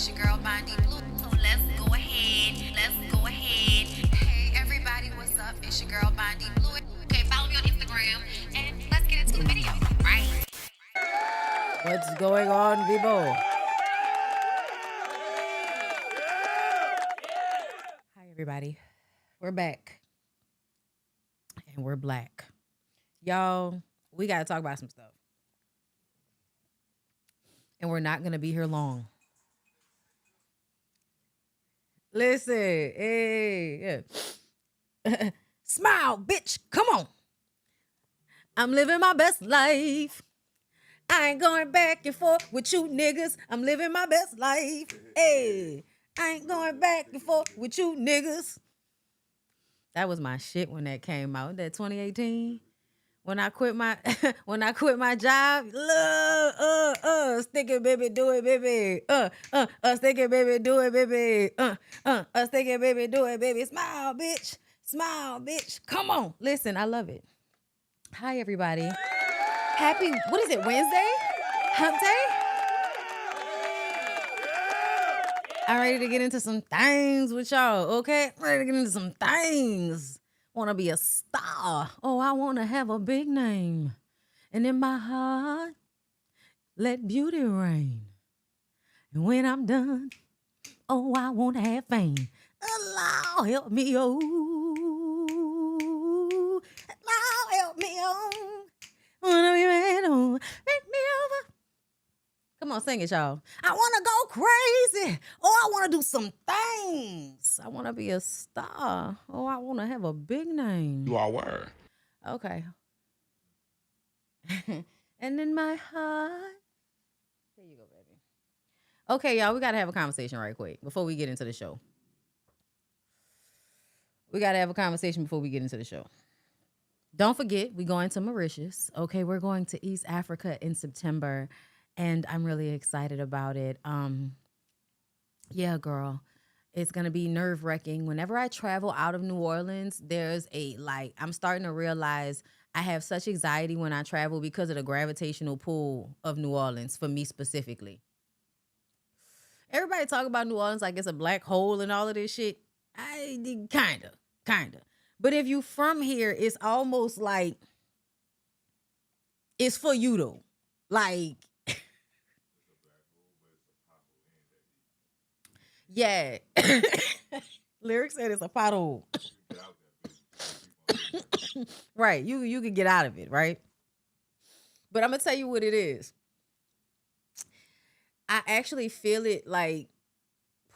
It's your girl Bondy Blue. So let's go ahead. Let's go ahead. Hey everybody, what's up? It's your girl Bondy Blue. Okay, follow me on Instagram and let's get into the video. Right? What's going on, people? Hi, everybody. We're back. And we're black. Y'all, we got to talk about some stuff. And we're not going to be here long. Listen. Hey. Yeah. Smile, bitch. Come on. I'm living my best life. I ain't going back and forth with you niggas. I'm living my best life. Hey, I ain't going back and forth with you niggas. That was my shit when that came out. That 2018. When I quit my job. Stick it, baby, do it, baby. Stick it, baby, do it, baby. Stick it, baby, do it, baby. Smile, bitch. Smile, bitch. Come on. Listen, I love it. Hi, everybody. Happy, what is it, Wednesday? Hump day? I'm ready to get into some things with y'all, okay? I'm ready to get into some things. Want to be a star. Oh, I want to have a big name. And in my heart, let beauty reign. And when I'm done, oh, I want to have fame. Allah, help me, oh. Allah, help me, oh. Wanna be mad, oh, make me over. Come on, sing it, y'all. I want to go crazy. Oh, I want to do some things. I want to be a star. Oh, I want to have a big name. You all were. Okay. And in my heart. There you go, baby. Okay, y'all, we got to have a conversation right quick before we get into the show. We got to have a conversation before we get into the show. Don't forget, we're going to Mauritius. Okay, we're going to East Africa in September. And I'm really excited about it. Yeah, girl. It's going to be nerve-wracking. Whenever I travel out of New Orleans, there's I'm starting to realize I have such anxiety when I travel because of the gravitational pull of New Orleans, for me specifically. Everybody talk about New Orleans like it's a black hole and all of this shit. Kind of. But if you from here, it's almost like it's for you, though. Like, yeah. Lyric said it's a pothole. Right. You can get out of it, right? But I'm going to tell you what it is. I actually feel it like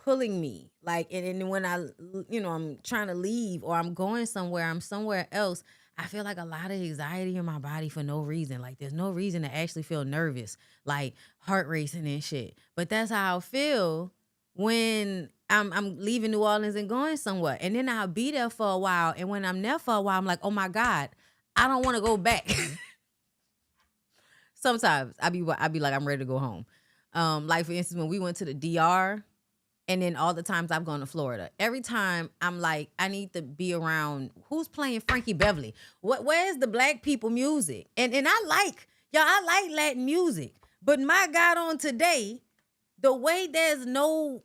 pulling me. Like, and when I'm trying to leave or I'm going somewhere, I'm somewhere else, I feel like a lot of anxiety in my body for no reason. Like, there's no reason to actually feel nervous, like heart racing and shit. But that's how I feel when I'm leaving New Orleans and going somewhere. And then I'll be there for a while. And when I'm there for a while, I'm like, oh my God, I don't want to go back. Sometimes I be like, I'm ready to go home. Like, for instance, when we went to the DR, and then all the times I've gone to Florida, every time I'm like, I need to be around who's playing Frankie Beverly. Where's the black people music? And I like Latin music. But my God, on today, the way there's no,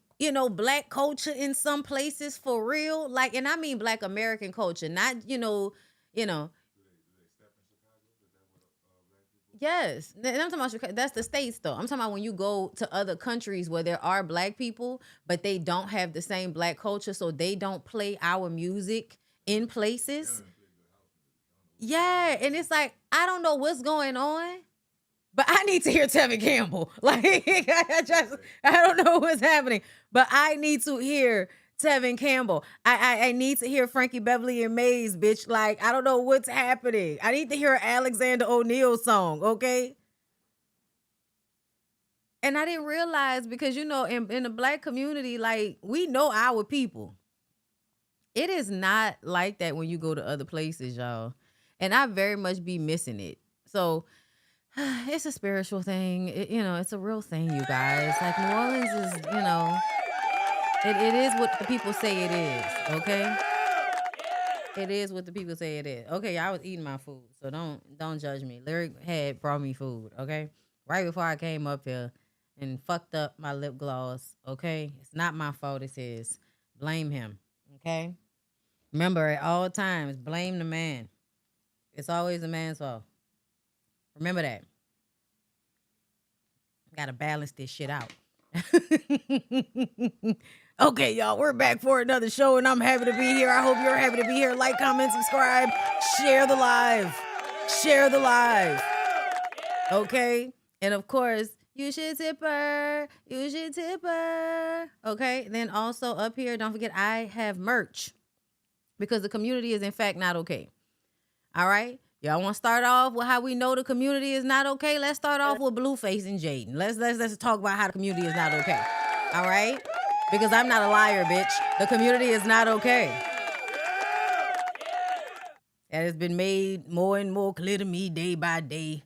black culture in some places for real, like, and I mean black American culture, not, Yes, and I'm talking about Chicago. That's the states, though. I'm talking about when you go to other countries where there are black people, but they don't have the same black culture, so they don't play our music in places. Yeah, and it's like, I don't know what's going on, but I need to hear Tevin Campbell. Like, I don't know what's happening, but I need to hear Tevin Campbell. I need to hear Frankie Beverly and Maze, bitch. Like, I don't know what's happening. I need to hear Alexander O'Neal song, okay? And I didn't realize because, in the black community, like, we know our people. It is not like that when you go to other places, y'all. And I very much be missing it. So it's a spiritual thing. It's a real thing, you guys. Like, New Orleans is, it is what the people say it is, okay? It is what the people say it is. Okay, I was eating my food, so don't judge me. Lyric had brought me food, okay? Right before I came up here, and fucked up my lip gloss. Okay, it's not my fault. It's his. Blame him. Okay. Remember, at all times, blame the man. It's always the man's fault. Remember that. Gotta balance this shit out. Okay, y'all, we're back for another show, and I'm happy to be here. I hope you're happy to be here. Like, comment, subscribe, share the live. Share the live. Okay? And of course, you should tip her. You should tip her. Okay? Then also up here, don't forget, I have merch because the community is in fact not okay. All right? Y'all want to start off with how we know the community is not okay? Let's start off with Blueface and Jaden. Let's talk about how the community is not okay. All right? Because I'm not a liar, bitch. The community is not okay. That has been made more and more clear to me day by day.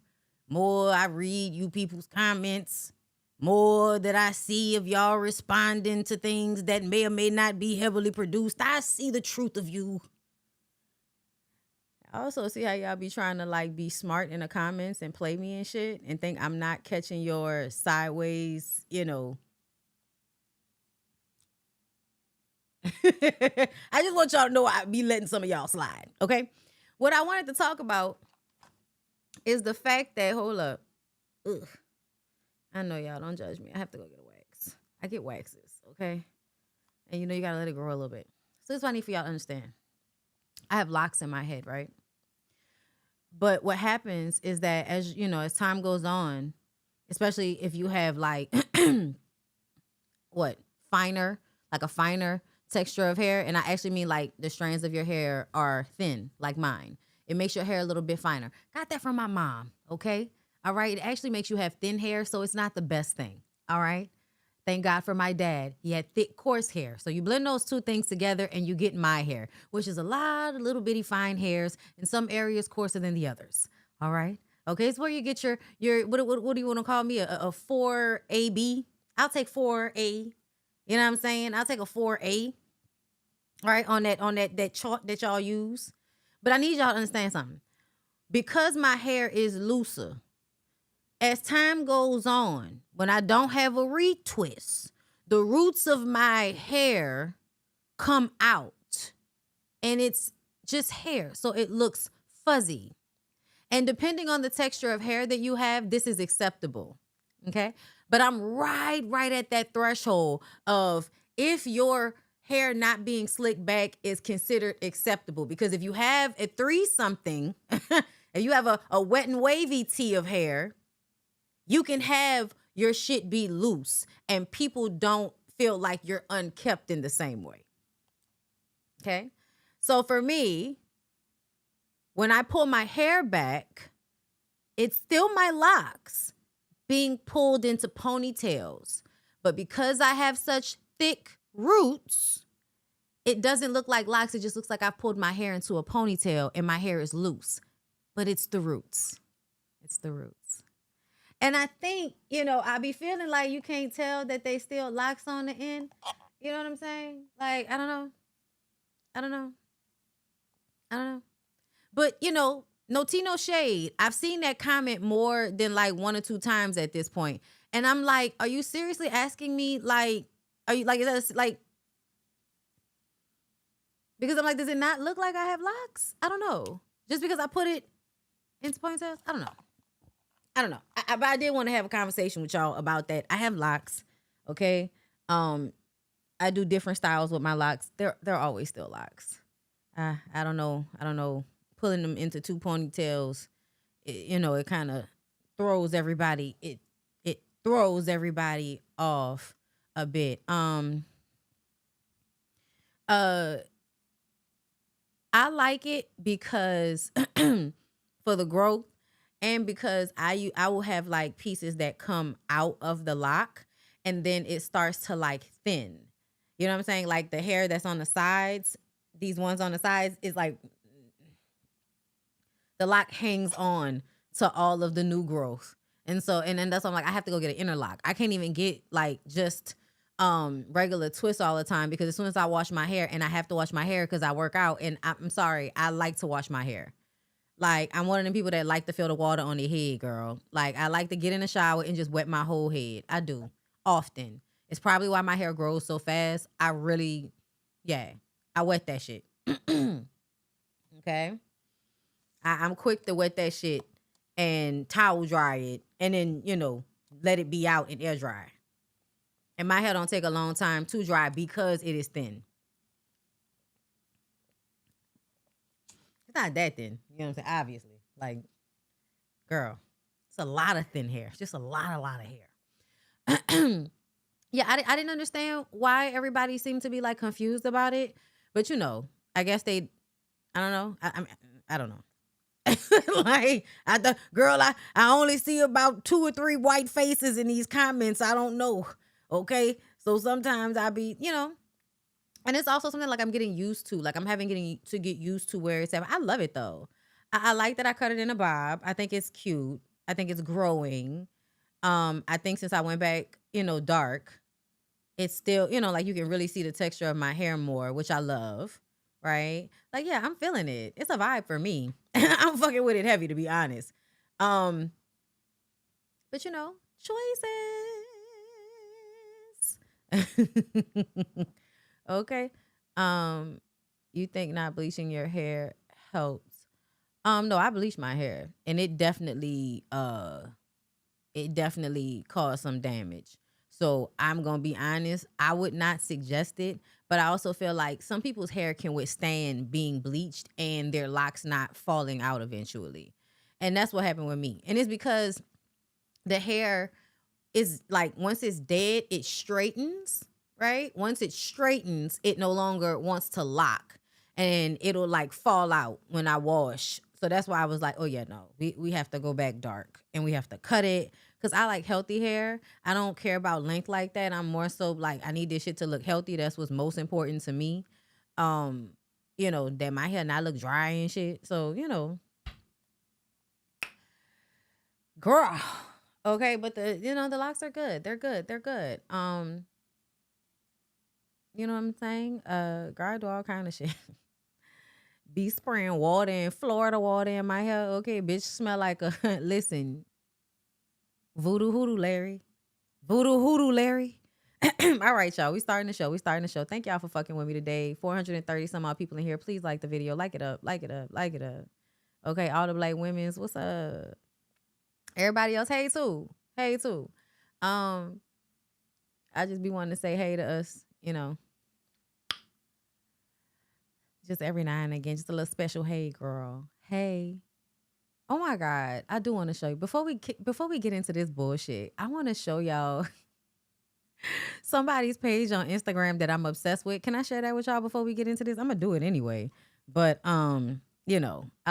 More I read you people's comments, more that I see of y'all responding to things that may or may not be heavily produced. I see the truth of you. I also see how y'all be trying to like be smart in the comments and play me and shit and think I'm not catching your sideways, you know. I just want y'all to know I be letting some of y'all slide, okay? What I wanted to talk about is the fact that, hold up. Ugh. I know y'all, don't judge me. I have to go get a wax. I get waxes, okay? And you know you gotta let it grow a little bit. So this is what I need for y'all to understand. I have locks in my head, right? But what happens is that as you know, as time goes on, especially if you have like finer texture of hair, and I actually mean like the strands of your hair are thin, like mine. It makes your hair a little bit finer. Got that from my mom, okay? All right, it actually makes you have thin hair, so it's not the best thing, all right? Thank God for my dad. He had thick, coarse hair. So you blend those two things together and you get my hair, which is a lot of little bitty fine hairs, in some areas coarser than the others, all right? Okay, it's where you get your what do you want to call me, a 4AB? I'll take 4A. You know what I'm saying? I'll take a 4A, right, on that chart that y'all use. But I need y'all to understand something. Because my hair is looser, as time goes on, when I don't have a retwist, the roots of my hair come out. And it's just hair, so it looks fuzzy. And depending on the texture of hair that you have, this is acceptable, okay? But I'm right at that threshold of if your hair not being slicked back is considered acceptable. Because if you have a 3-something, if you have a wet and wavy tee of hair, you can have your shit be loose and people don't feel like you're unkept in the same way. Okay? So for me, when I pull my hair back, it's still my locks being pulled into ponytails. But because I have such thick roots, it doesn't look like locks. It just looks like I pulled my hair into a ponytail and my hair is loose. But it's the roots. It's the roots. And I think, you know, I be feeling like you can't tell that they still locks on the end. You know what I'm saying? Like, I don't know. But, you know, no tea, no shade. I've seen that comment more than like 1 or 2 times at this point. And I'm like, are you seriously asking me, like, are you like, is that like, because I'm like, does it not look like I have locks? I don't know. Just because I put it into ponytails? I don't know. But I did want to have a conversation with y'all about that. I have locks, okay? I do different styles with my locks. They're always still locks. I don't know. Pulling them into 2 ponytails, it kind of throws everybody. It throws everybody off a bit. I like it because for the growth, and because I will have like pieces that come out of the lock and then it starts to like thin. You know what I'm saying? Like the hair that's on the sides, these ones on the sides is like the lock hangs on to all of the new growth. And then that's why I'm like, I have to go get an inner lock. I can't even get like just regular twists all the time because as soon as I wash my hair, and I have to wash my hair because I work out, and I'm sorry, I like to wash my hair. Like, I'm one of them people that like to feel the water on their head, girl. Like, I like to get in the shower and just wet my whole head. I do often. It's probably why my hair grows so fast. I really, yeah, I wet that shit. Okay. I'm quick to wet that shit and towel dry it and then, let it be out and air dry. And my hair don't take a long time to dry because it is thin. It's not that thin. You know what I'm saying? Obviously. Like, girl, it's a lot of thin hair. It's just a lot of hair. Yeah, I didn't understand why everybody seemed to be like confused about it. But I guess I don't know. I don't know. Like, I only see about 2 or 3 white faces in these comments. I don't know. Okay. So sometimes I be, and it's also something like I'm getting used to. Like, I'm getting to get used to where it's at. I love it though. I like that I cut it in a bob. I think it's cute. I think it's growing. I think since I went back, dark, it's still, like you can really see the texture of my hair more, which I love. Right? Like, yeah, I'm feeling it. It's a vibe for me. I'm fucking with it heavy, to be honest. But choices. Okay. You think not bleaching your hair helps? No, I bleached my hair and it definitely caused some damage. So I'm gonna be honest, I would not suggest it, but I also feel like some people's hair can withstand being bleached and their locks not falling out eventually. And that's what happened with me. And it's because the hair is like, once it's dead, it straightens, right? Once it straightens, it no longer wants to lock and it'll like fall out when I wash. So that's why I was like, oh yeah, no, we have to go back dark and we have to cut it. Cause I like healthy hair. I don't care about length like that. I'm more so like, I need this shit to look healthy. That's what's most important to me. That my hair not look dry and shit. So, girl. Okay, but the locks are good. They're good. They're good. You know what I'm saying? Girl, I do all kind of shit. Be spraying water and Florida water in my hair. Okay, bitch, smell like a listen. Voodoo hoodoo Larry. Voodoo hoodoo Larry. All right, y'all. We starting the show. Thank y'all for fucking with me today. 430 some odd people in here. Please like the video. Like it up. Okay, all the black women's. What's up? Everybody else, hey too. I just be wanting to say hey to us, just every now and again, just a little special hey, girl. Hey. Oh my God, I do want to show you before we get into this bullshit. I want to show y'all somebody's page on Instagram that I'm obsessed with. Can I share that with y'all before we get into this? I'm gonna do it anyway, but I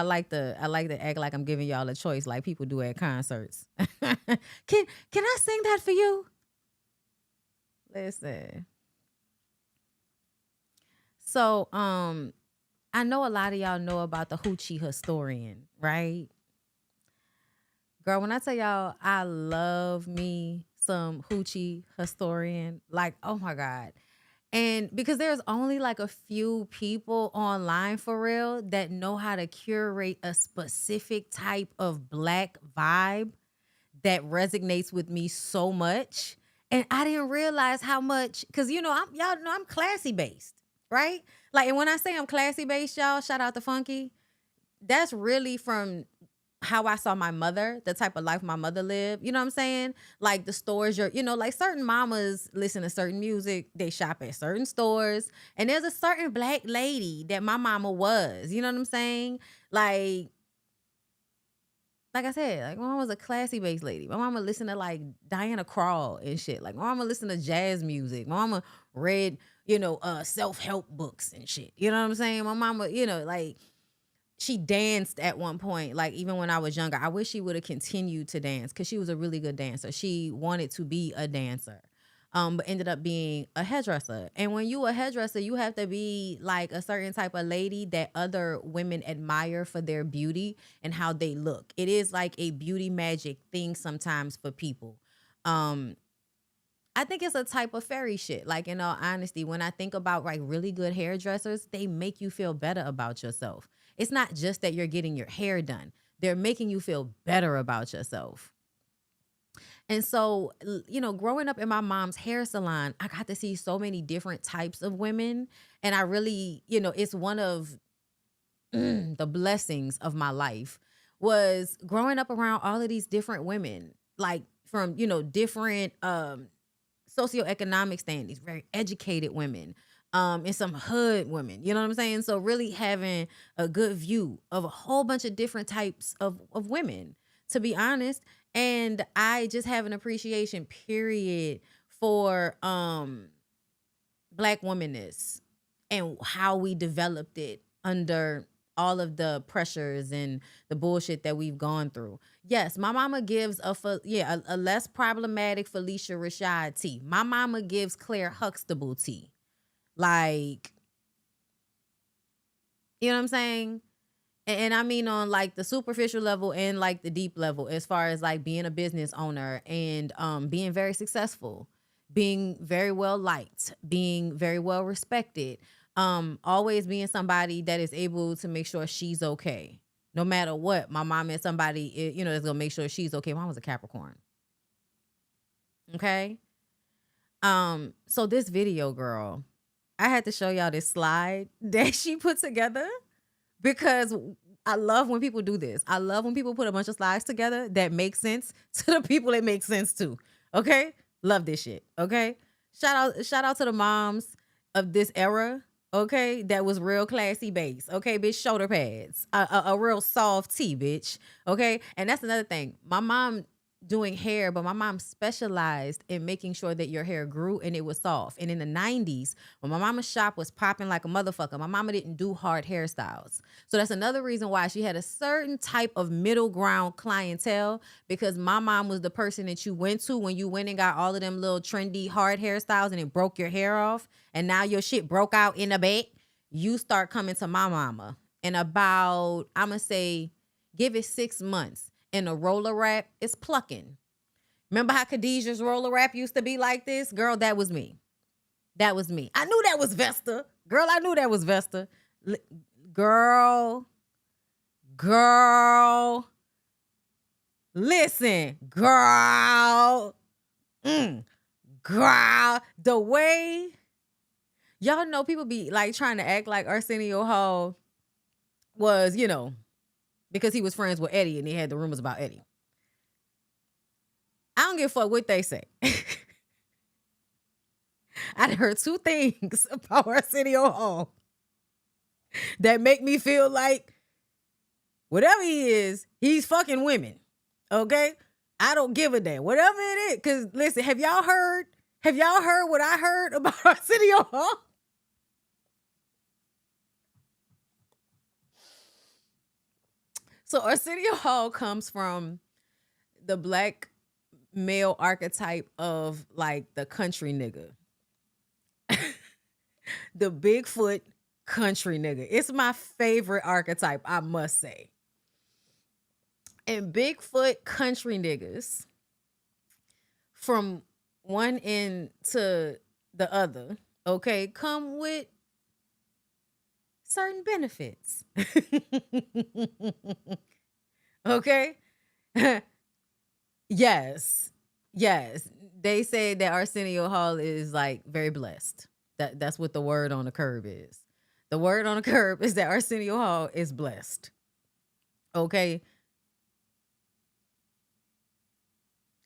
like to act like I'm giving y'all a choice, like people do at concerts. Can I sing that for you? Listen. So I know a lot of y'all know about the hoochie historian, right? Girl, when I tell y'all I love me some hoochie historian, like, oh my God. And because there's only like a few people online for real that know how to curate a specific type of black vibe that resonates with me so much. And I didn't realize how much, because I'm classy based, right? Like, and when I say I'm classy based, y'all, shout out to Funky. That's really from how I saw my mother, the type of life my mother lived. You know what I'm saying? Like the stores, like certain mamas listen to certain music, they shop at certain stores. And there's a certain black lady that my mama was. You know what I'm saying? Like I said, like my mama was a classy based lady. My mama listened to like Diana Krall and shit. Like my mama listened to jazz music. My mama read, self-help books and shit. You know what I'm saying? My mama, like she danced at one point, like even when I was younger. I wish she would have continued to dance because she was a really good dancer. She wanted to be a dancer, but ended up being a hairdresser. And when you a hairdresser, you have to be like a certain type of lady that other women admire for their beauty and how they look. It is like a beauty magic thing sometimes for people. I think it's a type of fairy shit. Like, in all honesty, when I think about like really good hairdressers, they make you feel better about yourself. It's not just that you're getting your hair done. They're making you feel better about yourself. And so, growing up in my mom's hair salon, I got to see so many different types of women. And I really, it's one of the blessings of my life was growing up around all of these different women, like from, different socioeconomic standings, very educated women, and some hood women. You know what I'm saying? So really having a good view of a whole bunch of different types of women, to be honest. And I just have an appreciation, period, for Black womanness and how we developed it under all of the pressures and the bullshit that we've gone through. Yes, my mama gives a less problematic Felicia Rashad tea. My mama gives Claire Huxtable tea. Like, you know what I'm saying? And I mean on like the superficial level and like the deep level, as far as like being a business owner and being very successful, being very well liked, being very well respected, always being somebody that is able to make sure she's okay. No matter what, my mom is somebody, is gonna make sure she's okay. Mom was a Capricorn. Okay. So this video, girl, I had to show y'all this slide that she put together because I love when people do this. I love when people put a bunch of slides together that make sense to the people it makes sense to. Okay? Love this shit. Okay? Shout out to the moms of this era. Okay? That was real classy base. Okay, bitch, shoulder pads. A real soft tee, bitch. Okay? And that's another thing. My mom doing hair, but my mom specialized in making sure that your hair grew and it was soft. And in the 90s, when my mama's shop was popping like a motherfucker, my mama didn't do hard hairstyles. So that's another reason why she had a certain type of middle ground clientele, because my mom was the person that you went to when you went and got all of them little trendy hard hairstyles and it broke your hair off. And now your shit broke out in the back. You start coming to my mama. And about, I'm going to say, give it 6 months. And a roller wrap is plucking. Remember how Khadijah's roller wrap used to be like this? Girl, that was me. That was me. I knew that was Vesta. Girl, I knew that was Vesta. Girl. Listen, girl. Girl. The way, y'all know people be like trying to act like Arsenio Hall was, because he was friends with Eddie and he had the rumors about Eddie. I don't give a fuck what they say. I heard 2 things about Arsenio Hall that make me feel like whatever he is, he's fucking women. Okay? I don't give a damn. Whatever it is. Because listen, have y'all heard what I heard about Arsenio Hall? So Arsenio Hall comes from the Black male archetype of like the country nigga. The Bigfoot country nigga. It's my favorite archetype, I must say. And Bigfoot country niggas, from one end to the other, okay, come with certain benefits. Okay? Yes. They say that Arsenio Hall is like very blessed. That's what the word on the curb is. The word on the curb is that Arsenio Hall is blessed. Okay?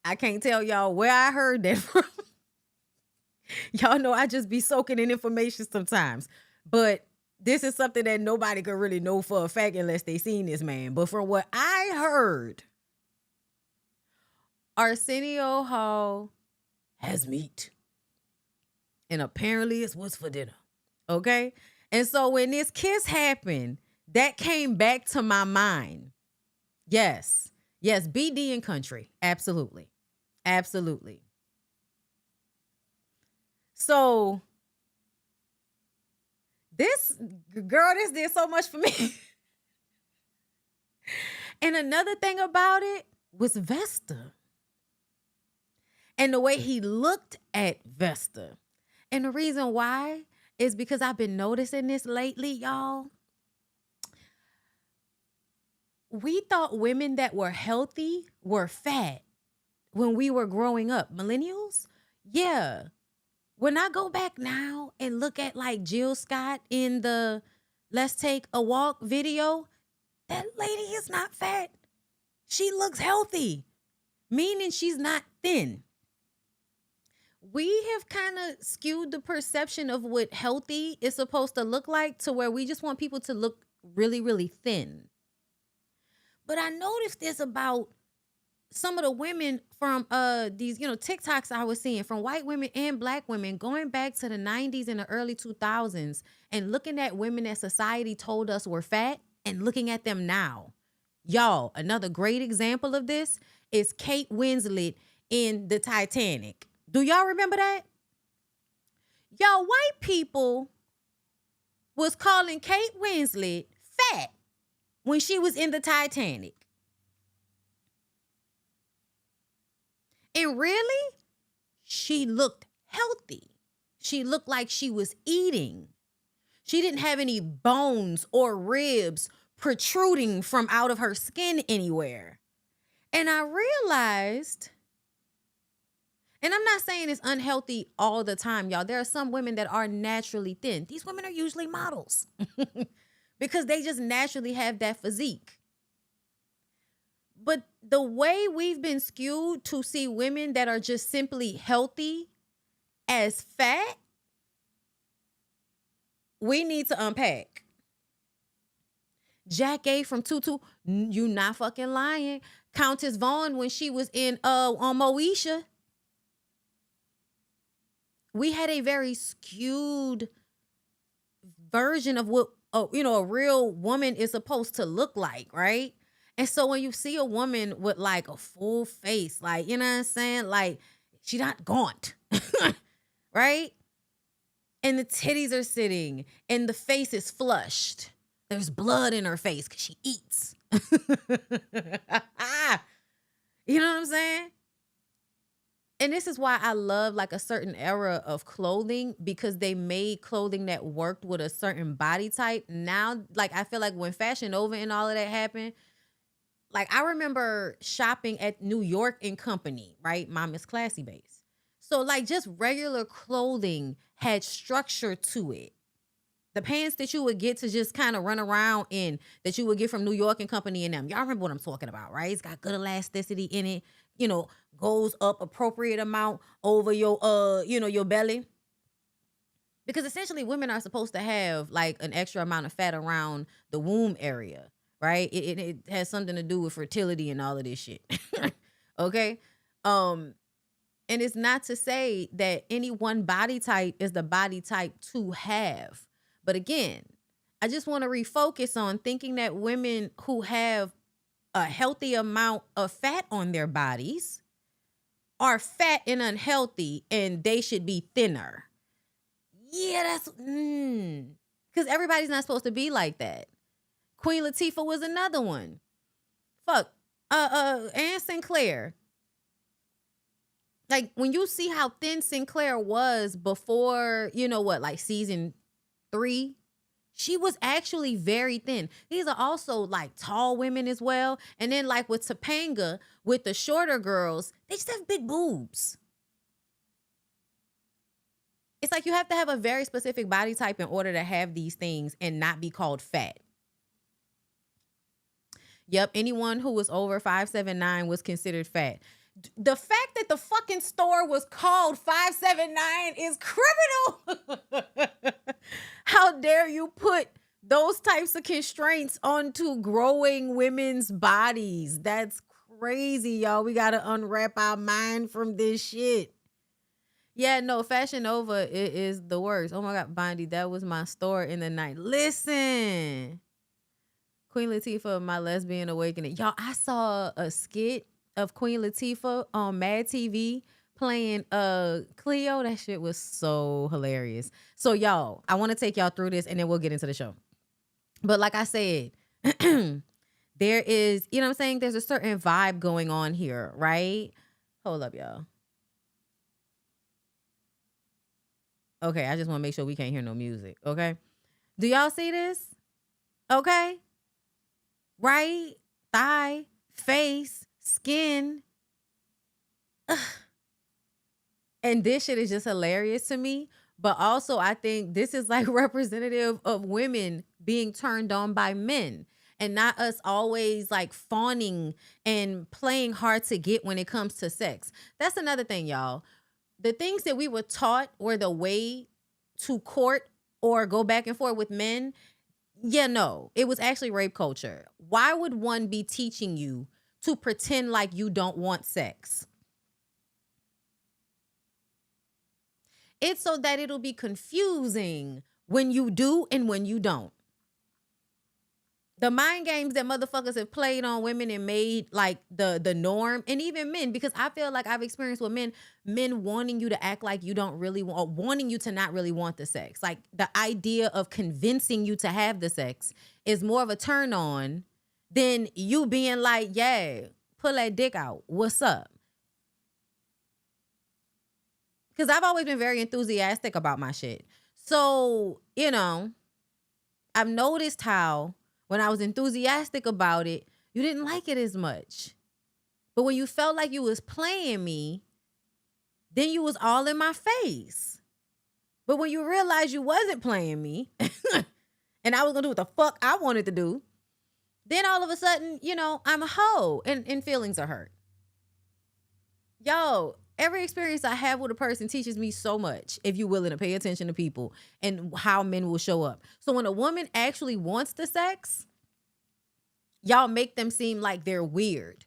I can't tell y'all where I heard that from. Y'all know I just be soaking in information sometimes. But this is something that nobody could really know for a fact unless they seen this man. But from what I heard, Arsenio Hall has meat. And apparently it's what's for dinner. Okay? And so when this kiss happened, that came back to my mind. Yes, BD and country. Absolutely. So this did so much for me. And another thing about it was Vesta. and the way he looked at Vesta. And the reason why is because I've been noticing this lately, y'all. We thought women that were healthy were fat when we were growing up. Millennials? Yeah. When I go back now and look at like Jill Scott in the Let's Take a Walk video, that lady is not fat. She looks healthy, meaning she's not thin. We have kind of skewed the perception of what healthy is supposed to look like to where we just want people to look really, really thin. But I noticed this about some of the women from these, TikToks I was seeing from white women and black women going back to the 90s and the early 2000s and looking at women that society told us were fat and looking at them now. Y'all, another great example of this is Kate Winslet in the Titanic. Do y'all remember that? Y'all, white people was calling Kate Winslet fat when she was in the Titanic. And really, she looked healthy. She looked like she was eating. She didn't have any bones or ribs protruding from out of her skin anywhere. And I realized, and I'm not saying it's unhealthy all the time, y'all. There are some women that are naturally thin. These women are usually models because they just naturally have that physique. But the way we've been skewed to see women that are just simply healthy as fat, we need to unpack. Jack A from Tutu, you not fucking lying. Countess Vaughn when she was in on Moesha. We had a very skewed version of what a real woman is supposed to look like, right? And so when you see a woman with like a full face, like, you know what I'm saying? Like, she not gaunt, right? And the titties are sitting and the face is flushed. There's blood in her face because she eats. You know what I'm saying? And this is why I love like a certain era of clothing, because they made clothing that worked with a certain body type. Now, like, I feel like when Fashion Nova and all of that happened, like, I remember shopping at New York and Company, right? Mom is classy base. So, like, just regular clothing had structure to it. The pants that you would get to just kind of run around in, that you would get from New York and Company and them. Y'all remember what I'm talking about, right? It's got good elasticity in it, goes up appropriate amount over your, your belly. Because essentially women are supposed to have like an extra amount of fat around the womb area, right? It has something to do with fertility and all of this shit. Okay? And it's not to say that any one body type is the body type to have. But again, I just want to refocus on thinking that women who have a healthy amount of fat on their bodies are fat and unhealthy and they should be thinner. Yeah, that's because everybody's not supposed to be like that. Queen Latifah was another one. Fuck. Anne Sinclair. Like, when you see how thin Sinclair was before, like season 3, she was actually very thin. These are also like tall women as well. And then like with Topanga, with the shorter girls, they just have big boobs. It's like you have to have a very specific body type in order to have these things and not be called fat. Yep, anyone who was over 5'7" was considered fat. The fact that the fucking store was called 5'7" is criminal. How dare you put those types of constraints onto growing women's bodies? That's crazy, y'all. We got to unwrap our mind from this shit. Yeah, no, Fashion Nova is the worst. Oh my God, Bondy, that was my store in the night. Listen, Queen Latifah, My Lesbian Awakening. Y'all, I saw a skit of Queen Latifah on Mad TV playing Cleo. That shit was so hilarious. So y'all, I want to take y'all through this and then we'll get into the show. But like I said, there is, you know what I'm saying? There's a certain vibe going on here, right? Hold up, y'all. Okay, I just want to make sure we can't hear no music. Okay. Do y'all see this? Okay. Right? Thigh, face, skin. And this shit is just hilarious to me. But also, I think this is like representative of women being turned on by men and not us always like fawning and playing hard to get when it comes to sex. That's another thing, y'all. The things that we were taught were the way to court or go back and forth with men. Yeah, no, it was actually rape culture. Why would one be teaching you to pretend like you don't want sex? It's so that it'll be confusing when you do and when you don't. The mind games that motherfuckers have played on women and made like the norm, and even men, because I feel like I've experienced with men wanting you to act like you don't really want, or wanting you to not really want the sex. Like the idea of convincing you to have the sex is more of a turn on than you being like, yeah, pull that dick out. What's up? Because I've always been very enthusiastic about my shit. So, you know, I've noticed how when I was enthusiastic about it, you didn't like it as much. But when you felt like you was playing me, then you was all in my face. But when you realized you wasn't playing me and I was going to do what the fuck I wanted to do, then all of a sudden, you know, I'm a hoe and feelings are hurt. Yo, every experience I have with a person teaches me so much if you're willing to pay attention to people and how men will show up. So when a woman actually wants the sex, y'all make them seem like they're weird.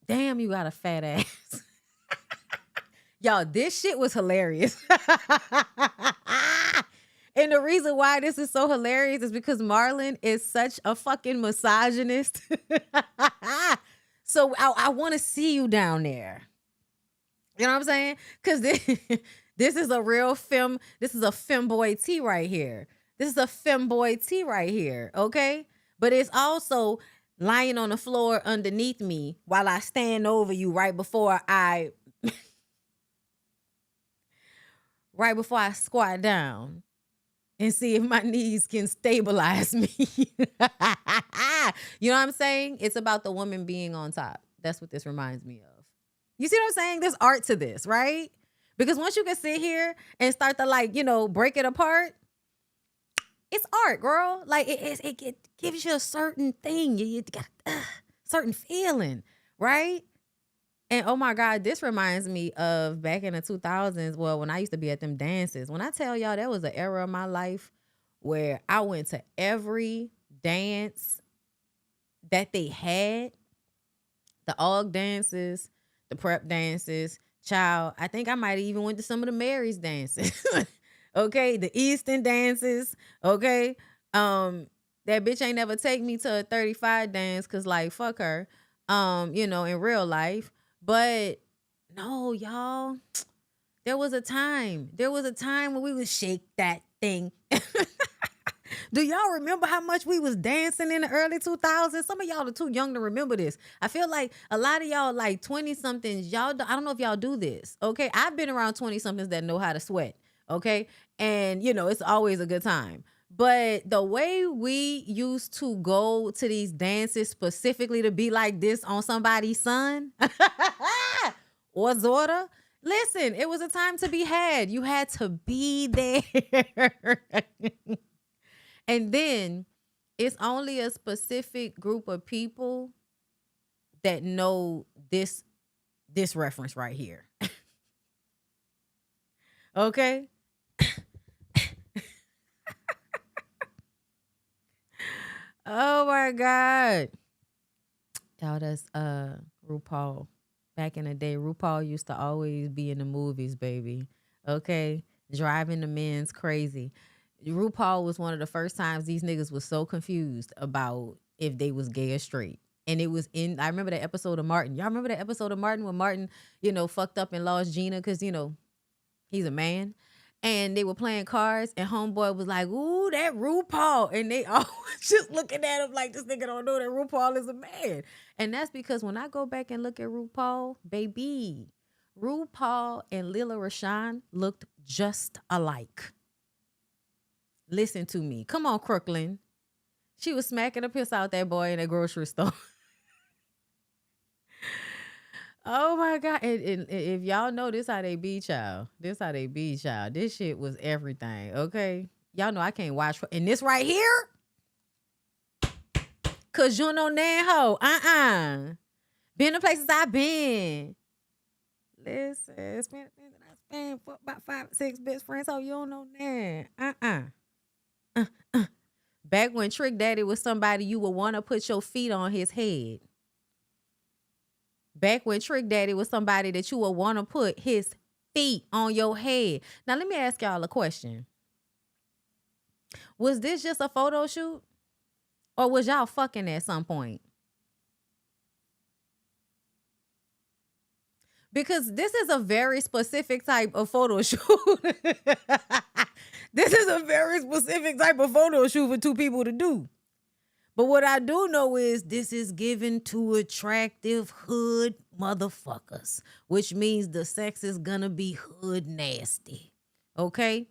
Damn, you got a fat ass. Y'all, this shit was hilarious. And the reason why this is so hilarious is because Marlon is such a fucking misogynist. So I want to see you down there. You know what I'm saying? Because this is a real this is a femboy tea right here. This is a femboy tea right here, okay? But it's also lying on the floor underneath me while I stand over you right before I squat down and see if my knees can stabilize me. You know what I'm saying? It's about the woman being on top. That's what this reminds me of. You see what I'm saying? There's art to this, right? Because once you can sit here and start to like, you know, break it apart, it's art, girl. Like it gives you a certain thing. You got a certain feeling, right? And oh my God, this reminds me of back in the 2000s. Well, when I used to be at them dances. When I tell y'all, there was an era of my life where I went to every dance that they had. The AUG dances, the prep dances. Child, I think I might have even went to some of the Mary's dances. Okay, the Eastern dances. Okay, that bitch ain't never take me to a 35 dance because like fuck her. You know, in real life. But no, y'all, there was a time when we would shake that thing. Do y'all remember how much we was dancing in the early 2000s? Some of y'all are too young to remember this. I feel like a lot of y'all like 20-somethings, y'all, I don't know if y'all do this, okay? I've been around 20-somethings that know how to sweat, okay? And, you know, it's always a good time. But the way we used to go to these dances specifically to be like this on somebody's son or daughter, listen, it was a time to be had. You had to be there. And then it's only a specific group of people that know this reference right here. Okay? Oh my God. Y'all, that's RuPaul. Back in the day, RuPaul used to always be in the movies, baby. Okay? Driving the men's crazy. RuPaul was one of the first times these niggas was so confused about if they was gay or straight. And it was I remember that episode of Martin. Y'all remember that episode of Martin when Martin, you know, fucked up and lost Gina because, you know, he's a man. and they were playing cards, and homeboy was like, ooh, that RuPaul. And they all just looking at him like, this nigga don't know that RuPaul is a man. And that's because when I go back and look at RuPaul, baby, RuPaul and Lila Rashawn looked just alike. Listen to me. Come on, Crooklyn. She was smacking the piss out that boy in a grocery store. Oh my God. And if y'all know this how they be, child. This how they be, child. This shit was everything, okay? Y'all know I can't watch. And this right here? Cause you know nan ho. Been the places I've been. Listen, I spent for about 5, 6 best friends. So you don't know nan. Back when Trick Daddy was somebody you would want to put your feet on his head. Back when Trick Daddy was somebody that you would want to put his feet on your head. Now, let me ask y'all a question. Was this just a photo shoot? Or was y'all fucking at some point? Because this is a very specific type of photo shoot. This is a very specific type of photo shoot for 2 people to do. But what I do know is this is given to attractive hood motherfuckers, which means the sex is gonna be hood nasty. Okay?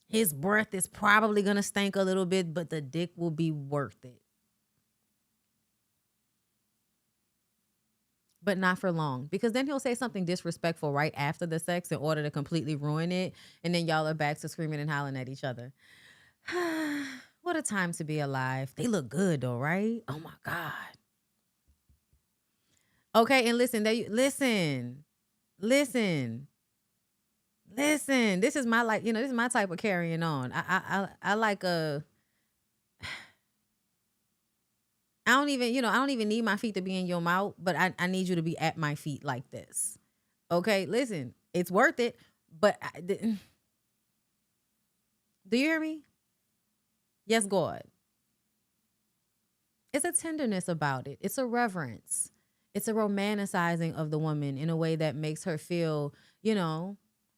His breath is probably gonna stink a little bit, but the dick will be worth it. But not for long, because then he'll say something disrespectful right after the sex in order to completely ruin it. And then y'all are back to screaming and howling at each other. What a time to be alive. They look good though, right? Oh my God. Okay, and listen. This is my this is my type of carrying on. I like a. I don't even need my feet to be in your mouth, but I need you to be at my feet like this. Okay, listen, it's worth it, but do you hear me? Yes, God. It's a tenderness about it. It's a reverence. It's a romanticizing of the woman in a way that makes her feel,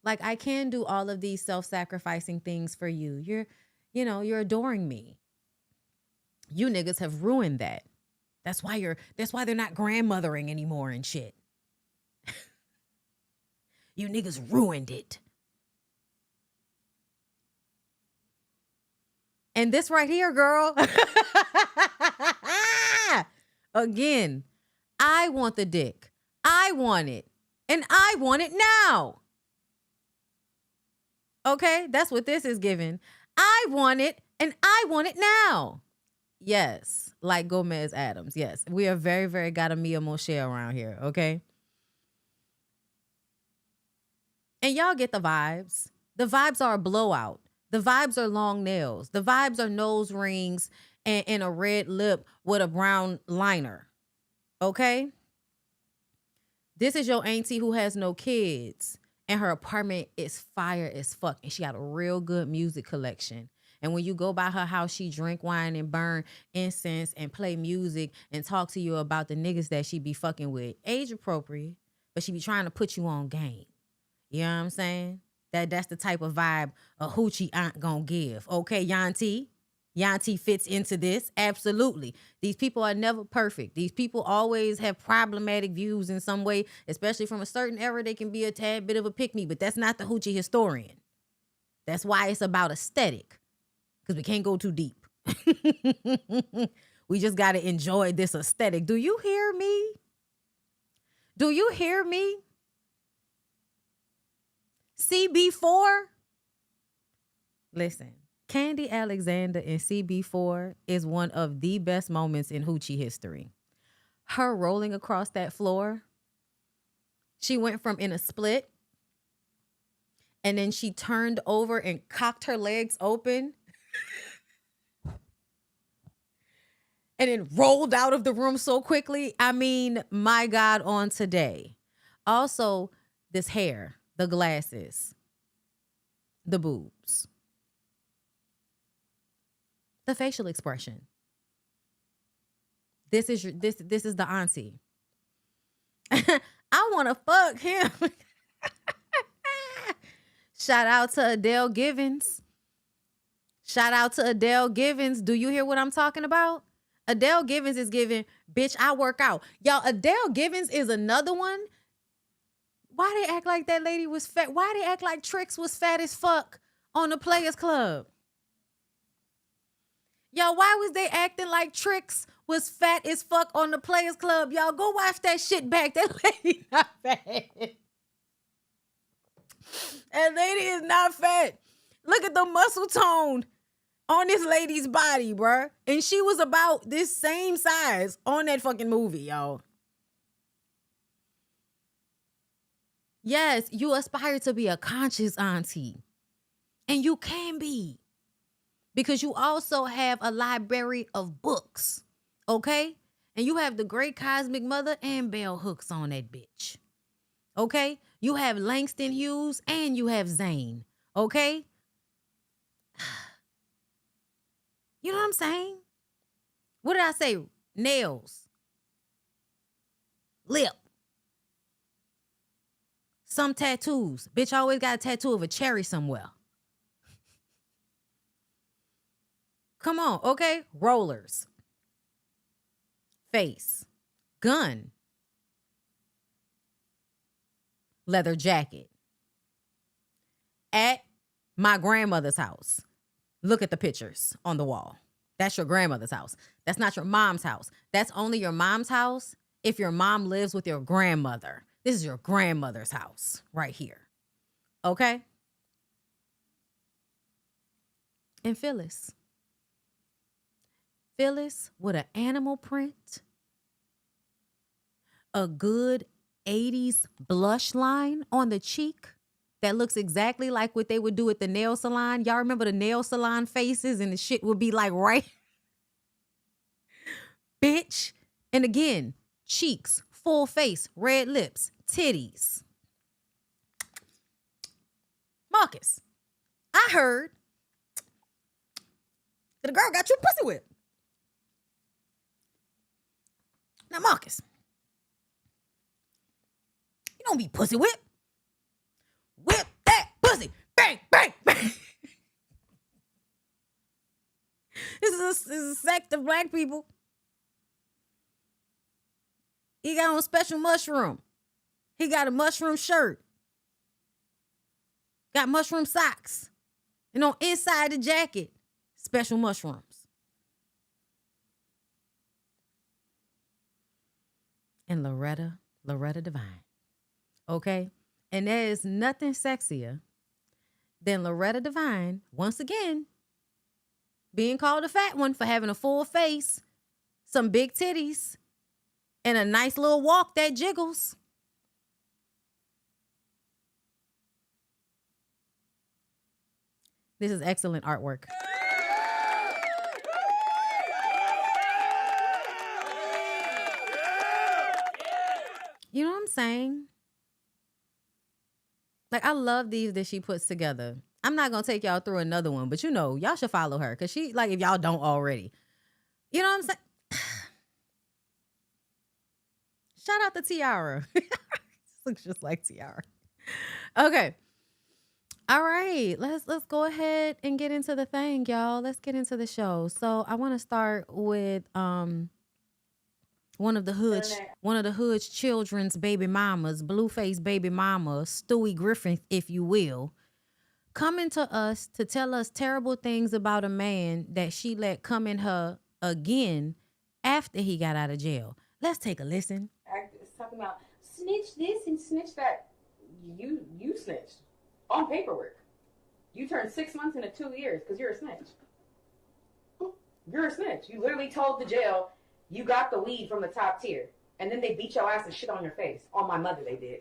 like I can do all of these self-sacrificing things for you. You're adoring me. You niggas have ruined that. That's why they're not grandmothering anymore and shit. You niggas ruined it. And this right here, girl. Again, I want the dick. I want it. And I want it now. Okay? That's what this is giving. I want it and I want it now. Yes. Like Gomez Adams. Yes. We are very, very got a Mia Moshe around here. Okay? And y'all get the vibes. The vibes are a blowout. The vibes are long nails. The vibes are nose rings and a red lip with a brown liner. Okay? This is your auntie who has no kids. And her apartment is fire as fuck. And she got a real good music collection. And when you go by her house, she drink wine and burn incense and play music and talk to you about the niggas that she be fucking with. Age appropriate, but she be trying to put you on game. You know what I'm saying? That's the type of vibe a hoochie aunt gonna give. Okay, Yanti? Yanti fits into this. Absolutely. These people are never perfect. These people always have problematic views in some way, especially from a certain era. They can be a tad bit of a pick-me, but that's not the hoochie historian. That's why it's about aesthetic, because we can't go too deep. We just got to enjoy this aesthetic. Do you hear me? Do you hear me? CB4? Listen. Candy Alexander in CB4 is one of the best moments in hoochie history. Her rolling across that floor, she went from in a split, and then she turned over and cocked her legs open, and then rolled out of the room so quickly. I mean, my God, on today. Also, this hair, the glasses, the boobs. The facial expression. This is the auntie. I want to fuck him. Shout out to Adele Givens. Shout out to Adele Givens. Do you hear what I'm talking about? Adele Givens is giving, bitch, I work out. Y'all, Adele Givens is another one. Why they act like that lady was fat? Why they act like Trix was fat as fuck on the Players Club? Y'all, why was they acting like Trix was fat as fuck on the Players Club? Y'all, go watch that shit back. That lady not fat. That lady is not fat. Look at the muscle tone on this lady's body, bruh. And she was about this same size on that fucking movie, y'all. Yes, you aspire to be a conscious auntie. And you can be. Because you also have a library of books. Okay? And you have the Great Cosmic Mother and Bell Hooks on that bitch. Okay? You have Langston Hughes and you have Zane. Okay? You know what I'm saying? What did I say? Nails. Lip. Some tattoos. Bitch always got a tattoo of a cherry somewhere. Come on, okay? Rollers. Face. Gun. Leather jacket. At my grandmother's house. Look at the pictures on the wall. That's your grandmother's house. That's not your mom's house. That's only your mom's house if your mom lives with your grandmother. This is your grandmother's house right here. Okay? And Phyllis. Phyllis with an animal print. A good 80s blush line on the cheek that looks exactly like what they would do at the nail salon. Y'all remember the nail salon faces and the shit would be like right? Bitch. And again, cheeks, full face, red lips, titties. Marcus, I heard that a girl got you pussy whipped. Now, Marcus, you don't be pussy whipped. Whip that pussy. Bang, bang, bang. This is a sect of black people. He got on special mushroom. He got a mushroom shirt. Got mushroom socks. And on inside the jacket, special mushrooms. And Loretta Devine. Okay? And there is nothing sexier than Loretta Devine, once again, being called a fat one for having a full face, some big titties, and a nice little walk that jiggles. This is excellent artwork. You know what I'm saying? Like, I love these that she puts together. I'm not going to take y'all through another one, but you know, y'all should follow her because she, like, if y'all don't already. You know what I'm saying? Shout out to Tiara. Looks just like Tiara. Okay. All right. Let's go ahead and get into the thing, y'all. Let's get into the show. So I want to start with one of the hood's children's baby mamas, Blueface baby mama, Stewie Griffin, if you will, coming to us to tell us terrible things about a man that she let come in her again after he got out of jail. Let's take a listen. It's talking about snitch this and snitch that. You snitched on paperwork. You turned 6 months into 2 years because you're a snitch. You're a snitch. You literally told the jail you got the weed from the top tier, and then they beat your ass and shit on your face. On my mother, they did.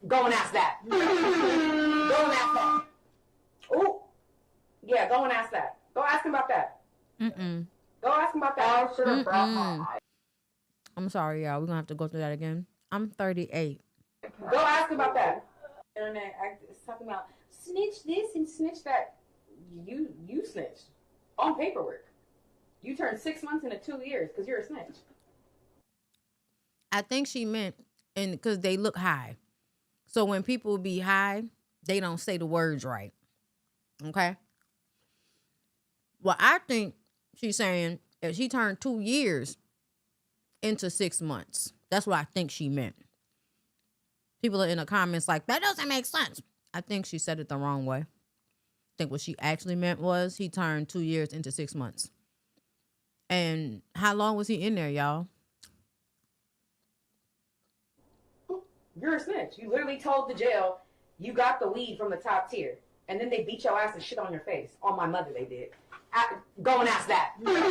Go and ask that. Go and ask that. Oh, yeah, go and ask that. Go ask him about that. Go ask him about that. I should have brought my. I'm sorry, y'all. We're going to have to go through that again. I'm 38. Go ask him about that. Internet is talking about snitch this and snitch that. You snitched on paperwork. You turned 6 months into 2 years because you're a snitch. I think she meant, and because they look high. So when people be high They don't say the words right. Okay. Well, I think she's saying if she turned 2 years into 6 months. That's what I think she meant. People are in the comments like, that doesn't make sense. I think she said it the wrong way. I think what she actually meant was he turned 2 years into 6 months. And how long was he in there, y'all? You're a snitch. You literally told the jail you got the weed from the top tier. And then they beat your ass and shit on your face. On my mother, they did. Go and ask that. Go and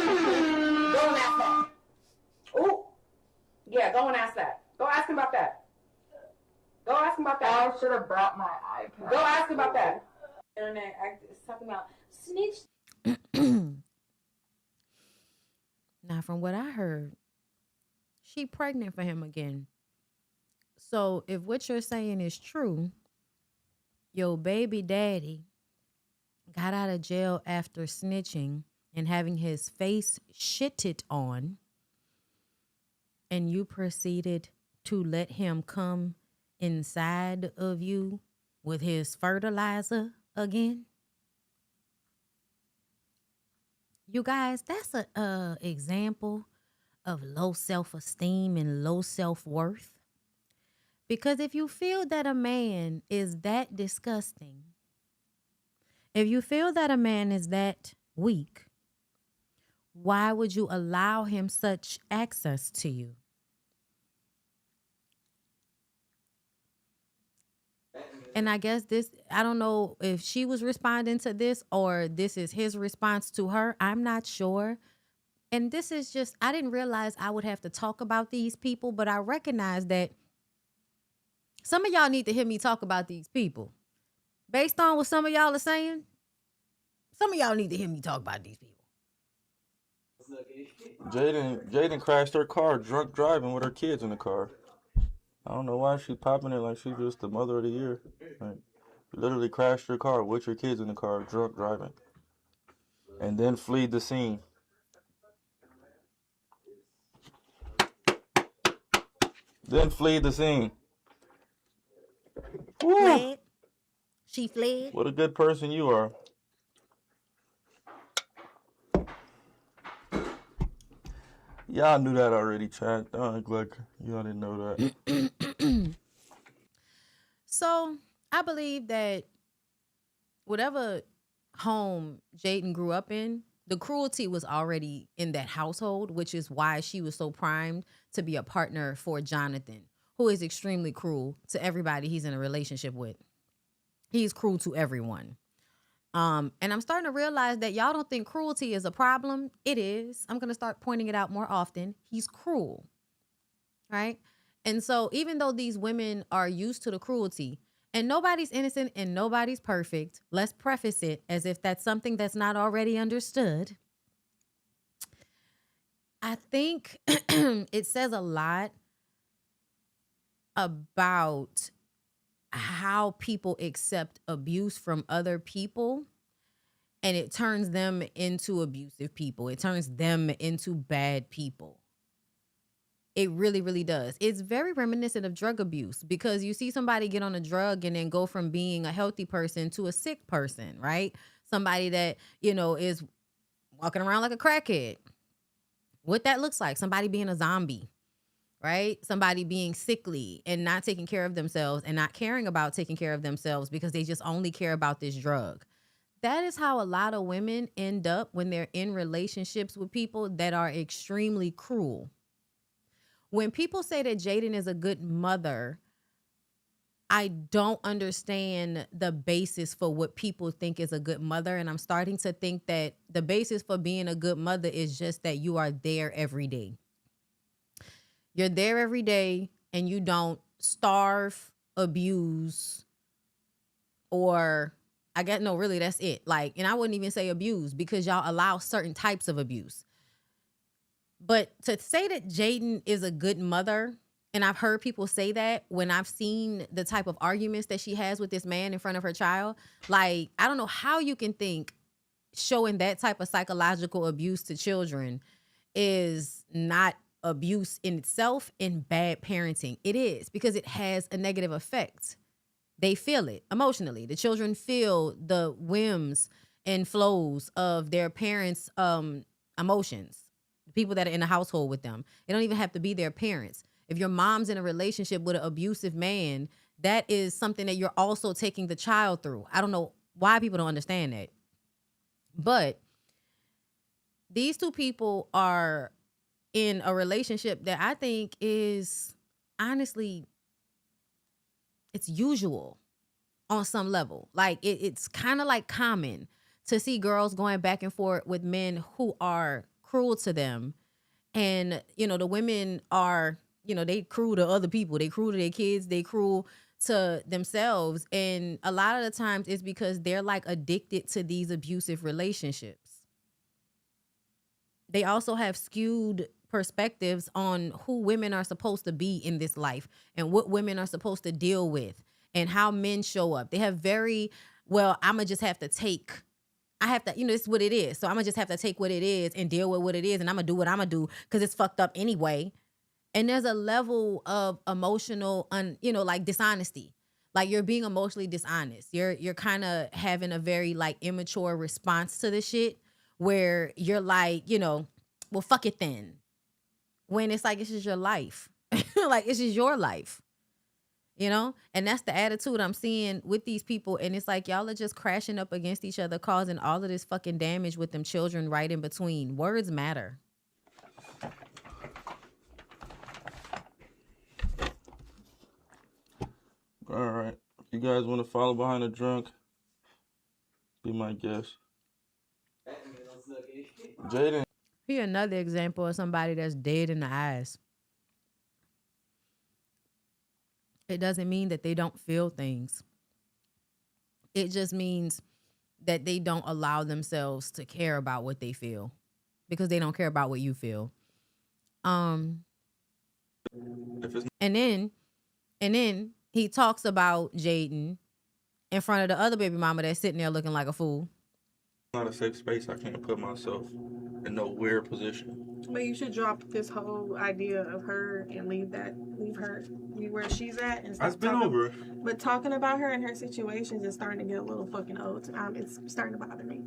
ask that. Ooh. Yeah, go and ask that. Go ask him about that. Go ask him about that. I should have brought my iPad. Go ask him about that. Internet, it's talking about snitch. Now, from what I heard, she pregnant for him again. So if what you're saying is true, your baby daddy got out of jail after snitching and having his face shitted on, and you proceeded to let him come inside of you with his fertilizer again. You guys, that's a example of low self-esteem and low self-worth. Because if you feel that a man is that disgusting, if you feel that a man is that weak, why would you allow him such access to you? And I guess this, I don't know if she was responding to this or this is his response to her. I'm not sure. And this is just, I didn't realize I would have to talk about these people, but I recognize that some of y'all need to hear me talk about these people. Based on what some of y'all are saying, some of y'all need to hear me talk about these people. Jaden crashed her car drunk driving with her kids in the car. I don't know why she popping it like she's just the mother of the year. Like, literally crashed her car with your kids in the car drunk driving. And then fled the scene. Then fled the scene. Fled. She fled. What a good person you are. Y'all knew that already, chat. Don't act like y'all didn't know that. So I believe that whatever home Jaden grew up in, the cruelty was already in that household, which is why she was so primed to be a partner for Jonathan, who is extremely cruel to everybody he's in a relationship with. He's cruel to everyone. And I'm starting to realize that y'all don't think cruelty is a problem. It is. I'm going to start pointing it out more often. He's cruel, right? And so even though these women are used to the cruelty, and nobody's innocent and nobody's perfect, let's preface it as if that's something that's not already understood. I think it says a lot about how people accept abuse from other people, and it turns them into abusive people. It turns them into bad people. It really, really does. It's very reminiscent of drug abuse, because you see somebody get on a drug and then go from being a healthy person to a sick person, right? Somebody that, is walking around like a crackhead. What that looks like, somebody being a zombie, right? Somebody being sickly and not taking care of themselves and not caring about taking care of themselves because they just only care about this drug. That is how a lot of women end up when they're in relationships with people that are extremely cruel. When people say that Jaden is a good mother, I don't understand the basis for what people think is a good mother. And I'm starting to think that the basis for being a good mother is just that you are there every day. You're there every day and you don't starve, abuse, or really, that's it. And I wouldn't even say abuse, because y'all allow certain types of abuse. But to say that Jaden is a good mother, and I've heard people say that when I've seen the type of arguments that she has with this man in front of her child, I don't know how you can think showing that type of psychological abuse to children is not abuse in itself and bad parenting. It is, because it has a negative effect. They feel it emotionally. The children feel the whims and flows of their parents' emotions. The people that are in the household with them. It don't even have to be their parents. If your mom's in a relationship with an abusive man, that is something that you're also taking the child through. I don't know why people don't understand that. But these two people are in a relationship that I think is honestly, it's usual on some level. Like it's kind of like common to see girls going back and forth with men who are cruel to them. And, the women are, they cruel to other people. They cruel to their kids. They cruel to themselves. And a lot of the times it's because they're like addicted to these abusive relationships. They also have skewed perspectives on who women are supposed to be in this life and what women are supposed to deal with and how men show up. They have I'ma just have to take, I have to, it's what it is. So I'ma just have to take what it is and deal with what it is. And I'ma do what I'ma do because it's fucked up anyway. And there's a level of emotional, like dishonesty. Like you're being emotionally dishonest. You're kind of having a very like immature response to this shit where you're like, well, fuck it then. When it's like, it's just your life. Like, it's just your life. And that's the attitude I'm seeing with these people. And it's like, y'all are just crashing up against each other, causing all of this fucking damage with them children right in between. Words matter. All right. If you guys want to follow behind the drunk, be my guest. Jaden. Here's another example of somebody that's dead in the eyes. It doesn't mean that they don't feel things. It just means that they don't allow themselves to care about what they feel because they don't care about what you feel. And then he talks about Jaden in front of the other baby mama that's sitting there looking like a fool. Not a safe space. I can't put myself in no weird position. But you should drop this whole idea of her and leave her where she's at and stop I've been talking, over. But talking about her and her situations is starting to get a little fucking old. It's starting to bother me.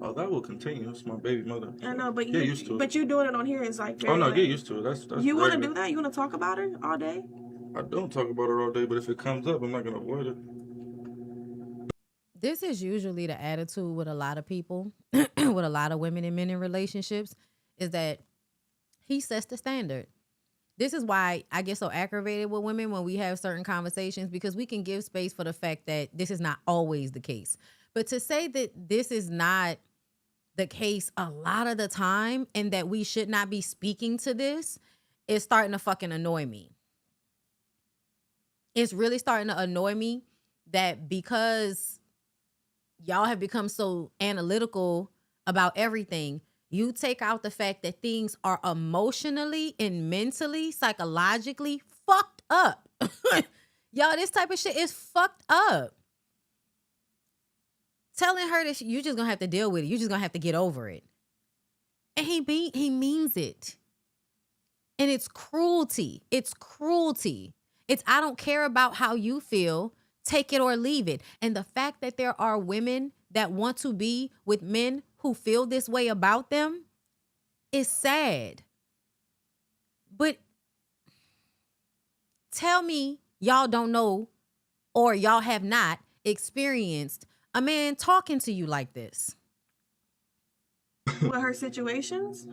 Oh, that will continue. It's my baby mother. I know, but get used to it. But you doing it on here is like. Oh no, get used to it. That's you want to do that? You want to talk about her all day? I don't talk about her all day, but if it comes up, I'm not gonna avoid it. This is usually the attitude with a lot of people, with a lot of women and men in relationships, is that he sets the standard. This is why I get so aggravated with women when we have certain conversations, because we can give space for the fact that this is not always the case. But to say that this is not the case a lot of the time and that we should not be speaking to this is starting to fucking annoy me. It's really starting to annoy me that because y'all have become so analytical about everything, you take out the fact that things are emotionally and mentally, psychologically fucked up. Y'all, this type of shit is fucked up. Telling her that you're just gonna have to deal with it. You're just gonna have to get over it. And he means it. And it's cruelty. It's cruelty. It's I don't care about how you feel. Take it or leave it. And the fact that there are women that want to be with men who feel this way about them is sad. But tell me y'all don't know or y'all have not experienced a man talking to you like this. What, her situations?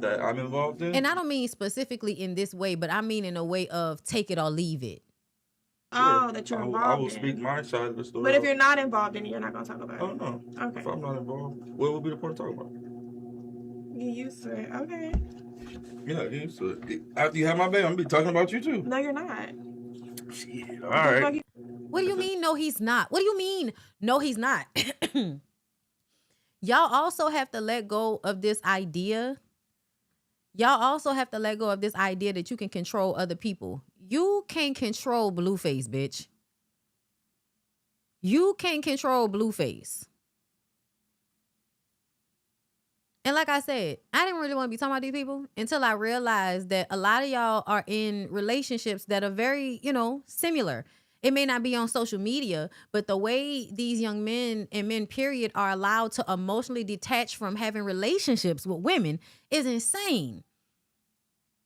That I'm involved in? And I don't mean specifically in this way, but I mean in a way of take it or leave it. Oh, that you're involved in. I will speak my side of the story. But if you're not involved in it, you're not going to talk about it. Oh, no. Okay. If I'm not involved, what would be the point of talking about? Get used to it. Okay. Yeah, get used to it. After you have my baby, I'm going to be talking about you, too. No, you're not. Shit, all right. What do you mean, no, he's not? What do you mean, no, he's not? Y'all also have to let go of this idea. Y'all also have to let go of this idea that you can control other people. You can't control Blueface, bitch. You can't control Blueface. And like I said, I didn't really want to be talking about these people until I realized that a lot of y'all are in relationships that are very, similar. It may not be on social media, but the way these young men and men, period, are allowed to emotionally detach from having relationships with women is insane.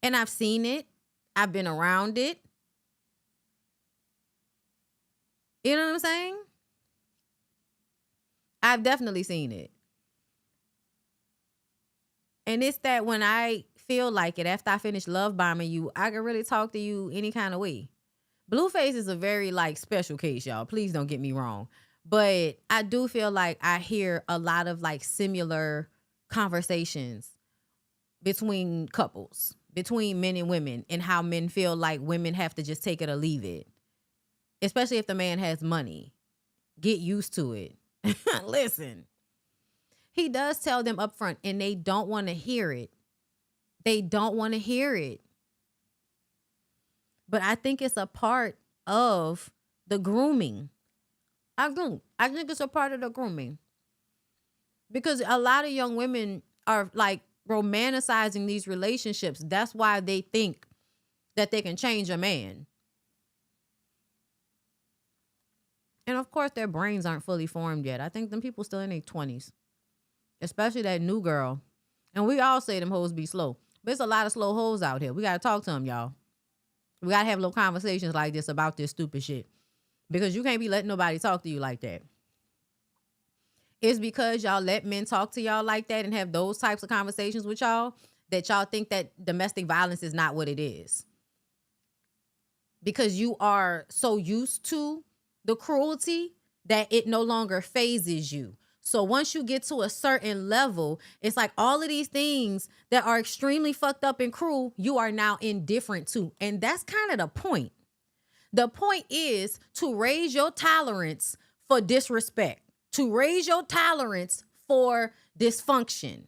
And I've seen it. I've been around it. You know what I'm saying? I've definitely seen it. And it's that when I feel like it, after I finish love bombing you, I can really talk to you any kind of way. Blueface is a very like special case, y'all. Please don't get me wrong. But I do feel like I hear a lot of like similar conversations between couples, between men and women, and how men feel like women have to just take it or leave it. Especially if the man has money. Get used to it. Listen. He does tell them up front, and they don't want to hear it. They don't want to hear it. But I think it's a part of the grooming. I do. I think it's a part of the grooming. Because a lot of young women are like romanticizing these relationships. That's why they think that they can change a man. And of course, their brains aren't fully formed yet. I think them people still in their 20s. Especially that new girl. And we all say them hoes be slow. But there's a lot of slow hoes out here. We got to talk to them, y'all. We got to have little conversations like this about this stupid shit. Because you can't be letting nobody talk to you like that. It's because y'all let men talk to y'all like that and have those types of conversations with y'all that y'all think that domestic violence is not what it is. Because you are so used to the cruelty that it no longer phases you. So once you get to a certain level, it's like all of these things that are extremely fucked up and cruel, you are now indifferent to. And that's kind of the point. The point is to raise your tolerance for disrespect, to raise your tolerance for dysfunction.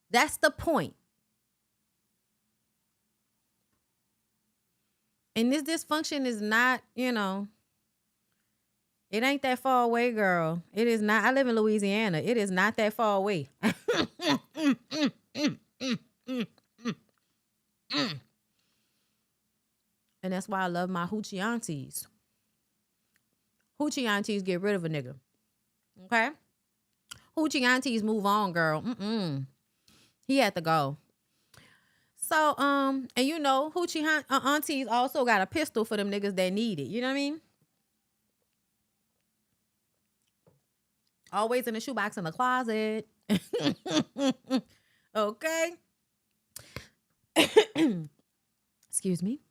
That's the point. And this dysfunction is not, it ain't that far away, girl. It is not. I live in Louisiana. It is not that far away. And that's why I love my hoochie aunties. Hoochie aunties get rid of a nigga. Okay? Hoochie aunties move on, girl. He had to go. So, and hoochie aunties also got a pistol for them niggas that need it. You know what I mean? Always in the shoebox in the closet. Okay. Excuse me.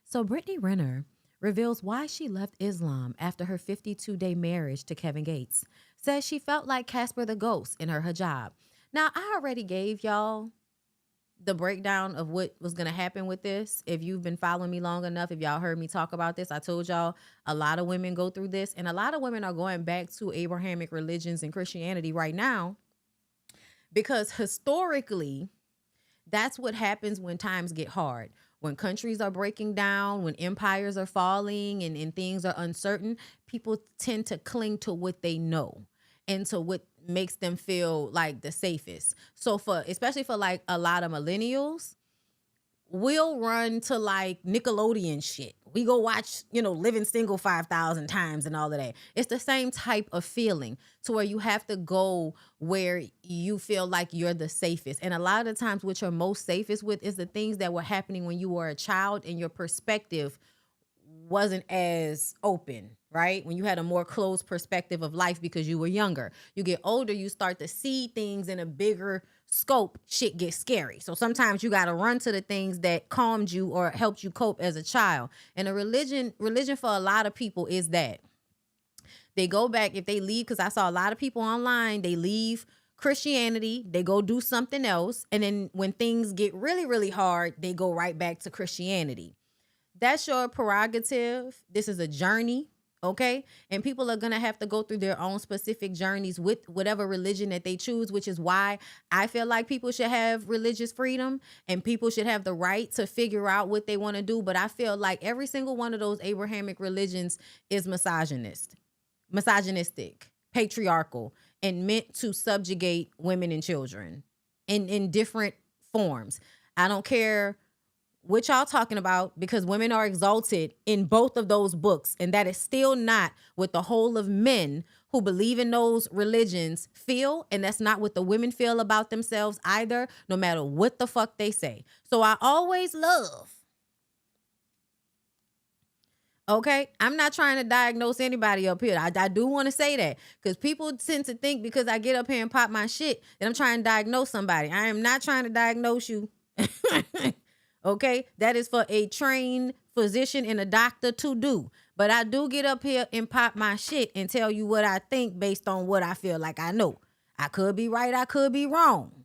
So Brittany Renner reveals why she left Islam after her 52-day marriage to Kevin Gates. Says she felt like Casper the Ghost in her hijab. Now, I already gave y'all the breakdown of what was going to happen with this. If you've been following me long enough, if y'all heard me talk about this, I told y'all a lot of women go through this, and a lot of women are going back to Abrahamic religions and Christianity right now because historically, that's what happens when times get hard. When countries are breaking down, when empires are falling and things are uncertain, people tend to cling to what they know and to what makes them feel like the safest. So especially for like a lot of millennials, we'll run to like Nickelodeon shit. We go watch, Living Single 5,000 times and all of that. It's the same type of feeling to where you have to go where you feel like you're the safest. And a lot of the times what you're most safest with is the things that were happening when you were a child and your perspective wasn't as open, right? When you had a more closed perspective of life because you were younger. You get older, you start to see things in a bigger scope, shit gets scary. So sometimes you got to run to the things that calmed you or helped you cope as a child. And a religion for a lot of people is that. They go back, if they leave, because I saw a lot of people online, they leave Christianity, they go do something else. And then when things get really, really hard, they go right back to Christianity. That's your prerogative. This is a journey, okay? And people are going to have to go through their own specific journeys with whatever religion that they choose, which is why I feel like people should have religious freedom and people should have the right to figure out what they want to do. But I feel like every single one of those Abrahamic religions is misogynistic, patriarchal, and meant to subjugate women and children in different forms. I don't care what y'all talking about, because women are exalted in both of those books, and that is still not what the whole of men who believe in those religions feel, and that's not what the women feel about themselves either, no matter what the fuck they say. So I always love, okay, I'm not trying to diagnose anybody up here. I do want to say that, because people tend to think because I get up here and pop my shit that I'm trying to diagnose somebody. I am not trying to diagnose you. Okay, that is for a trained physician and a doctor to do. But I do get up here and pop my shit and tell you what I think based on what I feel like I know. I could be right, I could be wrong.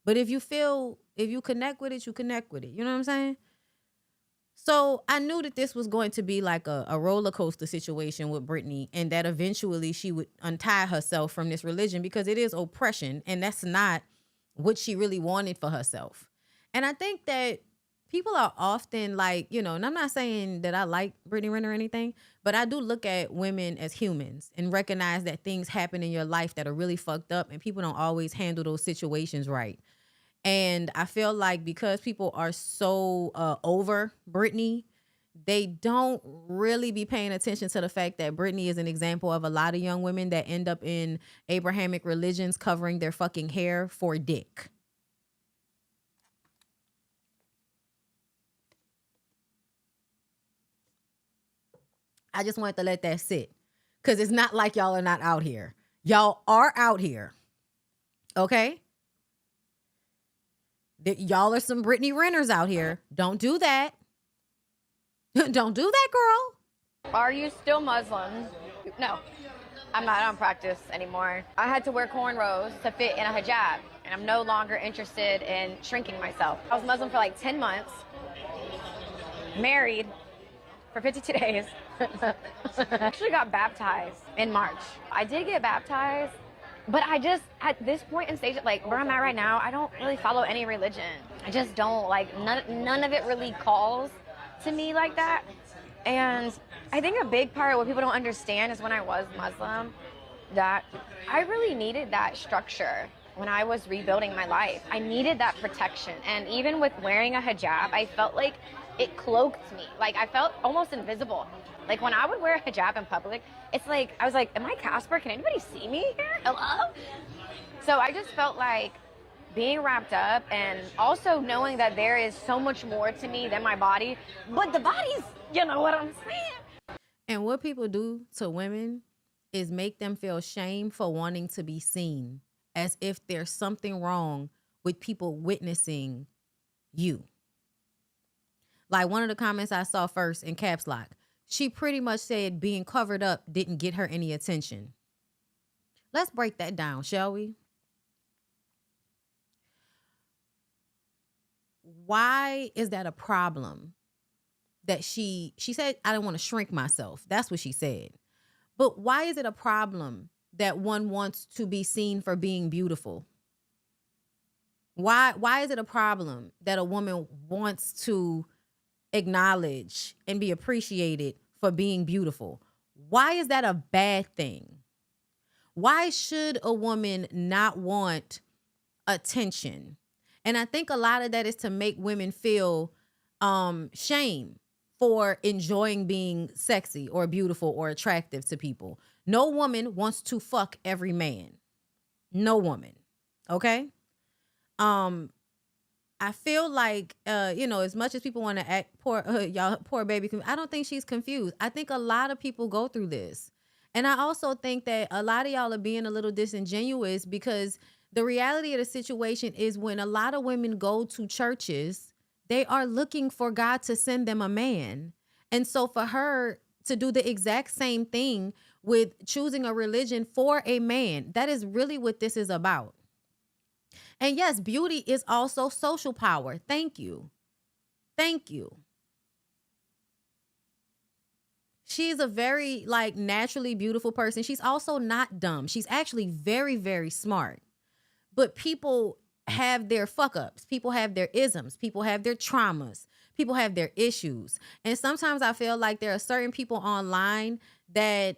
But if you connect with it, you connect with it. You know what I'm saying? So I knew that this was going to be like a roller coaster situation with Brittany, and that eventually she would untie herself from this religion, because it is oppression, and that's not what she really wanted for herself. And I think that people are often like, and I'm not saying that I like Brittany Renner or anything, but I do look at women as humans and recognize that things happen in your life that are really fucked up, and people don't always handle those situations right. And I feel like because people are so over Brittany, they don't really be paying attention to the fact that Brittany is an example of a lot of young women that end up in Abrahamic religions covering their fucking hair for dick. I just wanted to let that sit, because it's not like y'all are not out here. Y'all are out here. Okay? Y'all are some Brittany Renners out here. Don't do that. Don't do that, girl. Are you still Muslim? No, I'm not. I don't practice anymore. I had to wear cornrows to fit in a hijab, and I'm no longer interested in shrinking myself. I was Muslim for like 10 months, married for 52 days. Actually got baptized in March. I did get baptized, but I just, at this point in stage, like where I'm at right now, I don't really follow any religion. I just don't, like, none of it really calls to me like that. And I think a big part of what people don't understand is when I was Muslim, that I really needed that structure when I was rebuilding my life. I needed that protection. And even with wearing a hijab, I felt like it cloaked me. Like I felt almost invisible. Like when I would wear a hijab in public, it's like, I was like, am I Casper? Can anybody see me here? Hello? So I just felt like being wrapped up, and also knowing that there is so much more to me than my body, but the body's, you know what I'm saying? And what people do to women is make them feel shame for wanting to be seen, as if there's something wrong with people witnessing you. Like one of the comments I saw first in caps lock, she pretty much said being covered up didn't get her any attention. Let's break that down, shall we? Why is that a problem? That she said, I don't want to shrink myself. That's what she said. But why is it a problem that one wants to be seen for being beautiful? Why is it a problem that a woman wants to acknowledge and be appreciated for being beautiful? Why is that a bad thing? Why should a woman not want attention? And I think a lot of that is to make women feel shame for enjoying being sexy or beautiful or attractive to people. No woman wants to fuck every man. No woman. Okay? I feel like, as much as people want to act poor baby, I don't think she's confused. I think a lot of people go through this. And I also think that a lot of y'all are being a little disingenuous, because the reality of the situation is when a lot of women go to churches, they are looking for God to send them a man. And so for her to do the exact same thing with choosing a religion for a man, that is really what this is about. And yes, beauty is also social power. Thank you. Thank you. She's a very naturally beautiful person. She's also not dumb. She's actually very, very smart. But people have their fuck ups. People have their isms. People have their traumas. People have their issues. And sometimes I feel like there are certain people online that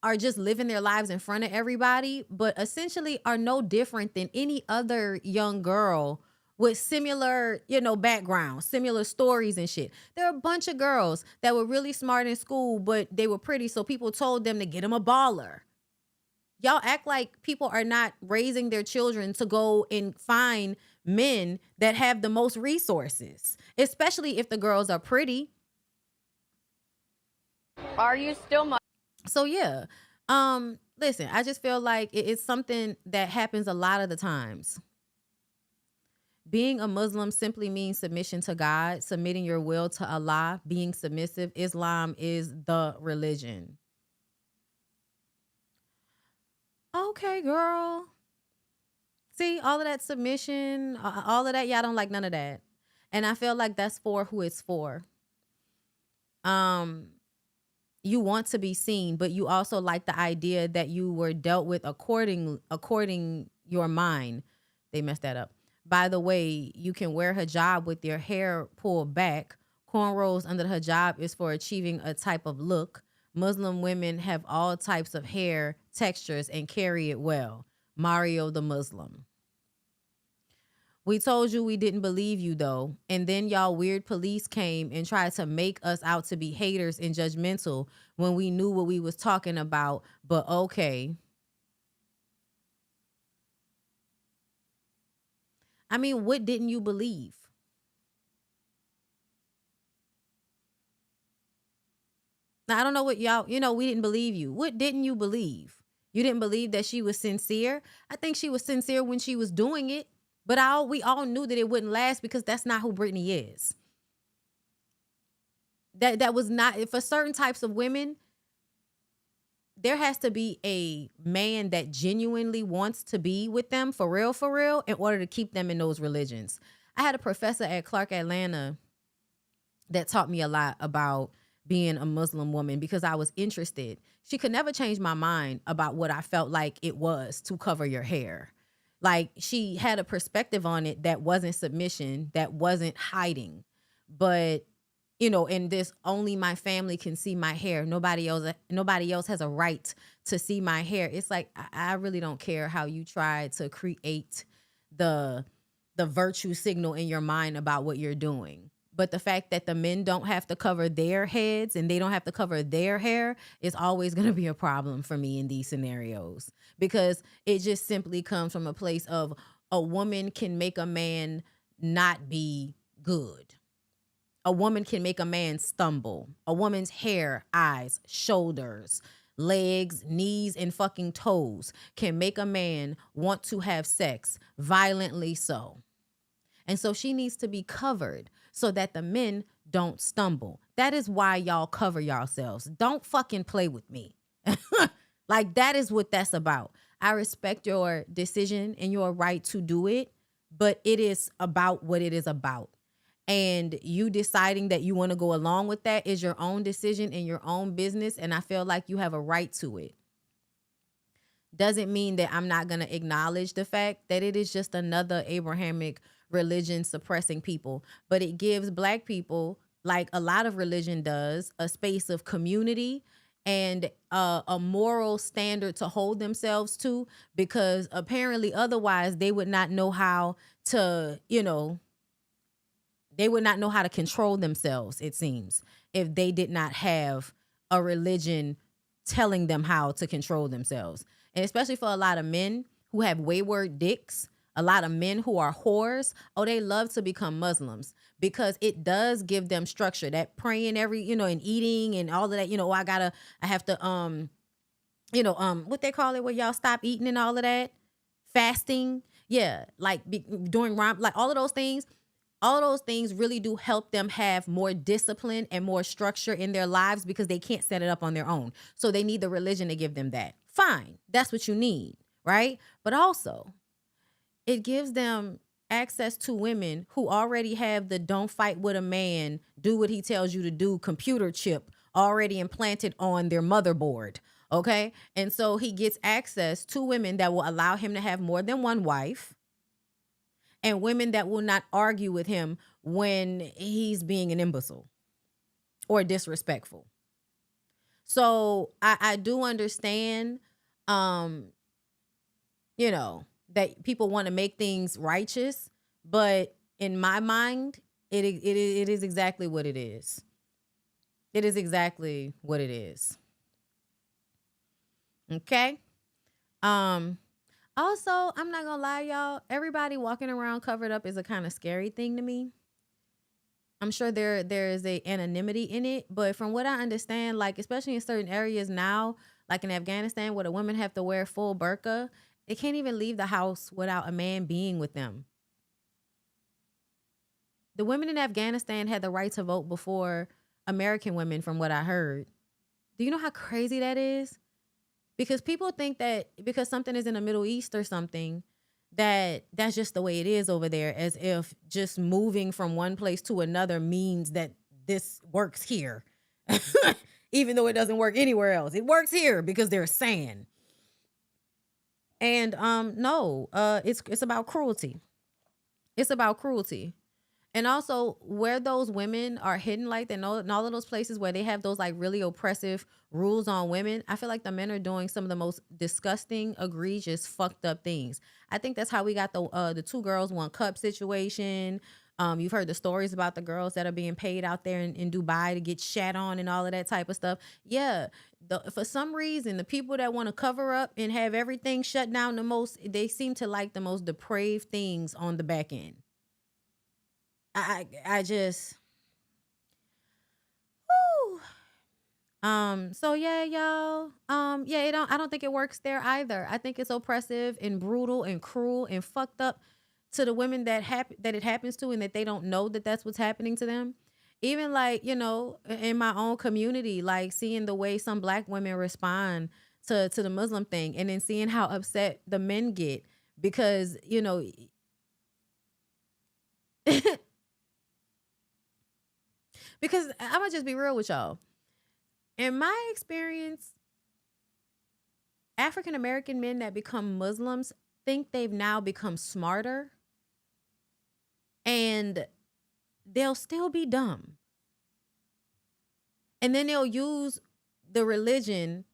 are just living their lives in front of everybody, but essentially are no different than any other young girl with similar, backgrounds, similar stories and shit. There are a bunch of girls that were really smart in school, but they were pretty, so people told them to get them a baller. Y'all act like people are not raising their children to go and find men that have the most resources, especially if the girls are pretty. Are you still So yeah, listen, I just feel like it's something that happens a lot of the times. Being a Muslim simply means submission to God, submitting your will to Allah, being submissive. Islam is the religion. Okay, girl. See, all of that submission, all of that, y'all don't like none of that. And I feel like that's for who it's for. You want to be seen, but you also like the idea that you were dealt with according your mind. They messed that up. By the way, you can wear hijab with your hair pulled back. Cornrows under the hijab is for achieving a type of look. Muslim women have all types of hair textures and carry it well. Mario the Muslim. We told you we didn't believe you though, and then y'all weird police came and tried to make us out to be haters and judgmental when we knew what we was talking about, but okay. I mean, what didn't you believe? Now, I don't know what y'all, we didn't believe you. What didn't you believe? You didn't believe that she was sincere? I think she was sincere when she was doing it, but we all knew that it wouldn't last because that's not who Brittany is. That was not, for certain types of women, there has to be a man that genuinely wants to be with them for real, in order to keep them in those religions. I had a professor at Clark Atlanta that taught me a lot about being a Muslim woman because I was interested. She could never change my mind about what I felt like it was to cover your hair. Like, she had a perspective on it that wasn't submission, that wasn't hiding. But, in this, only my family can see my hair. Nobody else has a right to see my hair. It's like, I really don't care how you try to create the virtue signal in your mind about what you're doing. But the fact that the men don't have to cover their heads and they don't have to cover their hair is always going to be a problem for me in these scenarios, because it just simply comes from a place of a woman can make a man not be good. A woman can make a man stumble. A woman's hair, eyes, shoulders, legs, knees, and fucking toes can make a man want to have sex, violently so. And so she needs to be covered so that the men don't stumble. That is why y'all cover yourselves. Don't fucking play with me. Like, that is what that's about. I respect your decision and your right to do it, but it is about what it is about. And you deciding that you want to go along with that is your own decision and your own business. And I feel like you have a right to it. Doesn't mean that I'm not going to acknowledge the fact that it is just another Abrahamic religion suppressing people. But it gives Black people, like a lot of religion does, a space of community and a moral standard to hold themselves to, because apparently otherwise they would not know how to, they would not know how to control themselves, it seems, if they did not have a religion telling them how to control themselves. And especially for a lot of men who have wayward dicks, a lot of men who are whores, they love to become Muslims because it does give them structure. That praying every, and eating and all of that, I have to, what they call it, where y'all stop eating and all of that, fasting. Yeah, like doing like all of those things. All of those things really do help them have more discipline and more structure in their lives because they can't set it up on their own. So they need the religion to give them that. Fine, that's what you need, right? But also, it gives them access to women who already have the don't fight with a man, do what he tells you to do computer chip already implanted on their motherboard, okay? And so he gets access to women that will allow him to have more than one wife, and women that will not argue with him when he's being an imbecile or disrespectful. So I do understand, you know, that people want to make things righteous, but in my mind, it is exactly what it is. It is exactly what it is. Okay. Also, I'm not gonna lie, y'all. Everybody walking around covered up is a kind of scary thing to me. I'm sure there is a anonymity in it, but from what I understand, like especially in certain areas now, like in Afghanistan, where the women have to wear full burqa, they can't even leave the house without a man being with them. The women in Afghanistan had the right to vote before American women, from what I heard. Do you know how crazy that is? Because people think that because something is in the Middle East or something, that's just the way it is over there, as if just moving from one place to another means that this works here. Even though it doesn't work anywhere else. It works here because they're saying. And no, it's about cruelty. It's about cruelty. And also where those women are hidden like that, in all of those places where they have those like really oppressive rules on women, I feel like the men are doing some of the most disgusting, egregious, fucked up things. I think that's how we got the 2 girls, 1 cup situation. You've heard the stories about the girls that are being paid out there in Dubai to get shat on and all of that type of stuff. Yeah, for some reason, the people that want to cover up and have everything shut down the most, they seem to like the most depraved things on the back end. I just, whew. So yeah, y'all. Yeah, I don't think it works there either. I think it's oppressive and brutal and cruel and fucked up to the women that it happens to, and that they don't know that that's what's happening to them. Even like, you know, in my own community, like seeing the way some Black women respond to the Muslim thing, and then seeing how upset the men get because, you know, because I'm gonna just be real with y'all. In my experience, African American men that become Muslims think they've now become smarter, and they'll still be dumb. And then they'll use the religion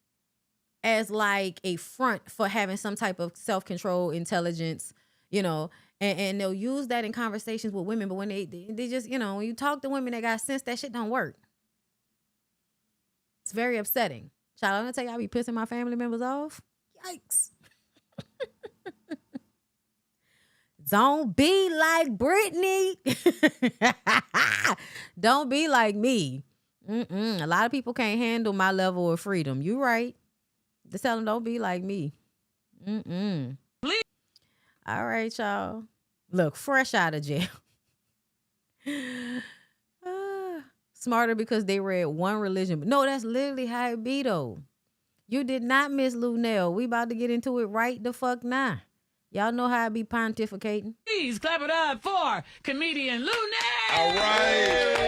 as like a front for having some type of self-control, intelligence, you know, and they'll use that in conversations with women. But when they just, you know, when you talk to women that got sense, that shit don't work. It's very upsetting. Child, I'm gonna tell you, I be pissing my family members off. Yikes. Don't be like Brittany. Don't be like me. A lot of people can't handle my level of freedom. You right. Just tell them don't be like me. All right, y'all. Look, fresh out of jail. Smarter because they read one religion. But no, that's literally how it be, though. You did not miss Luenell. We about to get into it right the fuck now. Y'all know how I be pontificating. Please clap it up for comedian Luenell. All right.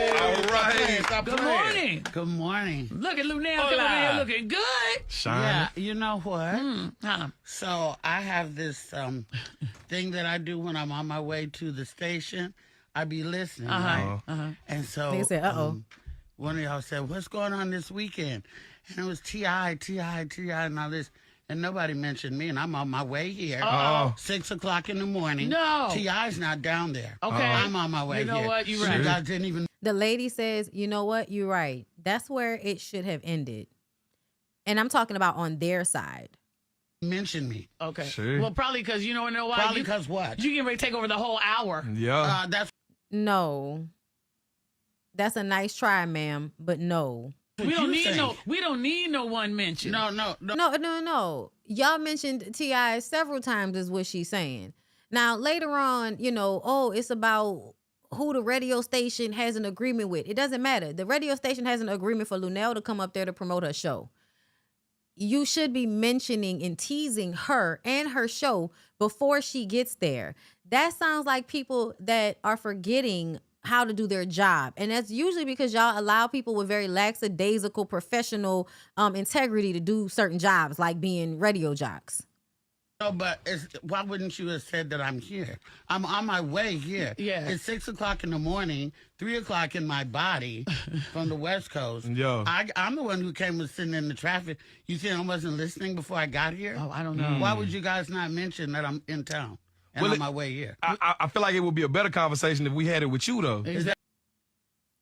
Good morning. Good morning. Look at Luenell coming in here looking good. Yeah, you know what? So I have this thing that I do when I'm on my way to the station. I be listening, right? And so They said, one of y'all said, what's going on this weekend? And it was T.I. and all this. And nobody mentioned me, and I'm on my way here. 6 o'clock in the morning. No. T.I.'s not down there. Okay. I'm on my way here. You know what? You're right. You guys didn't even... The lady says, you know what? You're right. That's where it should have ended. And I'm talking about on their side. mention me. Okay. See? Well, probably because you know why. Probably because what? You getting ready to take over the whole hour. Yeah. That's No. That's a nice try, ma'am, but no. We don't need we don't need no one mention. No. Y'all mentioned T.I. several times is what she's saying. Now, later on, it's about who the radio station has an agreement with. It doesn't matter. The radio station has an agreement for Luenell to come up there to promote her show. You should be mentioning and teasing her and her show before she gets there. That sounds like people that are forgetting how to do their job. And that's usually because y'all allow people with very lackadaisical professional integrity to do certain jobs, like being radio jocks. No, but why wouldn't you have said that I'm here? I'm on my way here. Yeah. It's 6 o'clock in the morning, 3 o'clock in my body from the West Coast. Yeah. I'm the one who came was sitting in the traffic. You think I wasn't listening before I got here? Oh, I don't know. Why would you guys not mention that I'm in town and on my way here? I feel like it would be a better conversation if we had it with you, though.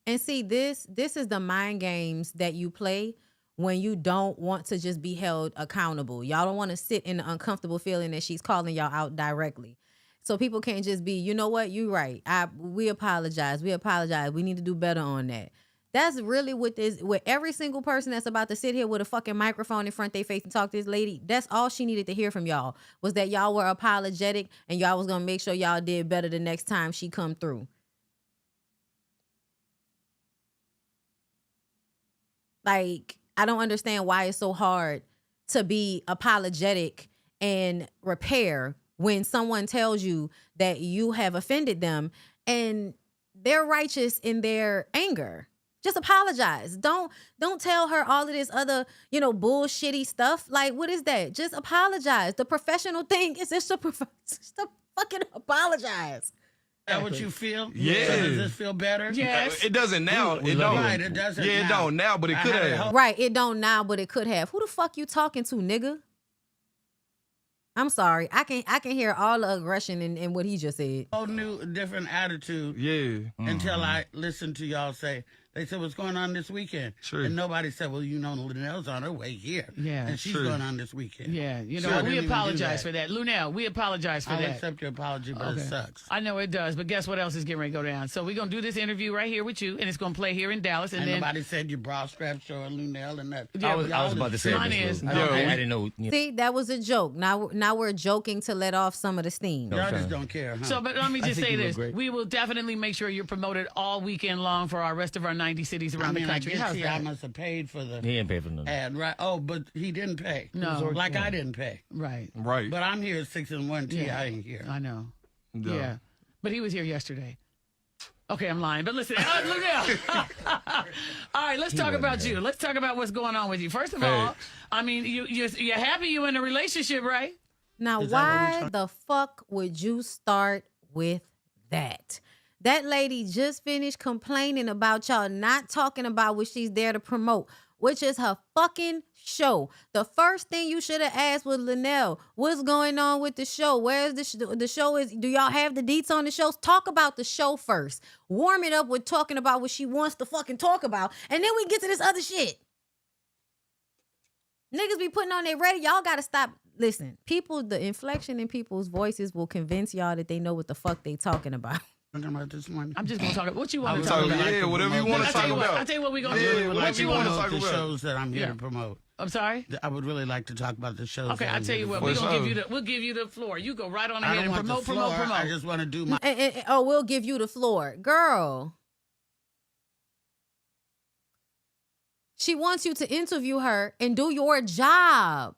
And see, this is the mind games that you play when you don't want to just be held accountable. Y'all don't want to sit in the uncomfortable feeling that she's calling y'all out directly. So people can't just be, you know what, you right. We apologize. We apologize. We need to do better on that. That's really what this, with every single person that's about to sit here with a fucking microphone in front of their face and talk to this lady, that's all she needed to hear from y'all, was that y'all were apologetic and y'all was going to make sure y'all did better the next time she come through. Like, I don't understand why it's so hard to be apologetic and repair when someone tells you that you have offended them and they're righteous in their anger. Just apologize. Don't tell her all of this other, bullshitty stuff. Like, what is that? Just apologize. The professional thing is just to fucking apologize. Is that what you feel? Yeah. So does this feel better? Yes. It doesn't now. It don't. Right, it doesn't Yeah, it now. don't now, but it could have. Right, it don't now, but it could have. Who the fuck you talking to, nigga? I'm sorry. I can hear all the aggression in what he just said. Whole new, different attitude. Yeah. Until I listened to y'all say, they said, what's going on this weekend? Sure. And nobody said, well, Luenell's on her way here. Yeah. And she's Sure. going on this weekend. Yeah, you know, So I we didn't even do apologize that. for that. Luenell, we apologize for I'll that. accept your apology, but it sucks. I know it does, but guess what else is getting ready to go down? So we're going to do this interview right here with you, and it's going to play here in Dallas. And And then nobody said your bra strap showing Luenell and that. Yeah, I was about to say mine this, is- Lou. okay. I didn't know. See, that was a joke. Now we're joking to let off some of the steam. Y'all just don't care, huh? So, but let me just think say you look this. great. We will definitely make sure you're promoted all weekend long for our rest of our 90 cities around the I country. guess How's I that? must have paid for the He ain't pay for nothing. ad, right? Oh, but he didn't pay. No. Like I didn't pay. Right. Right. But I'm here at 6 and 1 T. Yeah. I ain't here. I know. Yeah. Yeah. But he was here yesterday. Okay, I'm lying. But listen, look out. All right, let's talk about you. Let's talk about what's going on with you. First of all, Facts. I mean, you're happy you're in a relationship, right? Now, Is that what why the fuck would you start with that? That lady just finished complaining about y'all not talking about what she's there to promote, which is her fucking show. The first thing you should have asked was Luenell, what's going on with the show? Where's the show? Do y'all have the deets on the shows? Talk about the show first. Warm it up with talking about what she wants to fucking talk about, and then we get to this other shit. Niggas be putting on their ready. Y'all gotta stop. Listen, the inflection in people's voices will convince y'all that they know what the fuck they talking about. Talking about this morning. I'm just going to talk about what you want to So, talk about. yeah, whatever you want to talk about. I'll tell you what we're going to Yeah, do. whatever What you you want wanna to talk the about. shows that I'm here Yeah. to promote. I'm sorry? I would really like to talk about the shows. Okay, that I'll I'm tell here you to what. promote. We'll give you the floor. You go right on I ahead don't and want promote, the floor. promote. I just want to do my. We'll give you the floor. Girl. She wants you to interview her and do your job.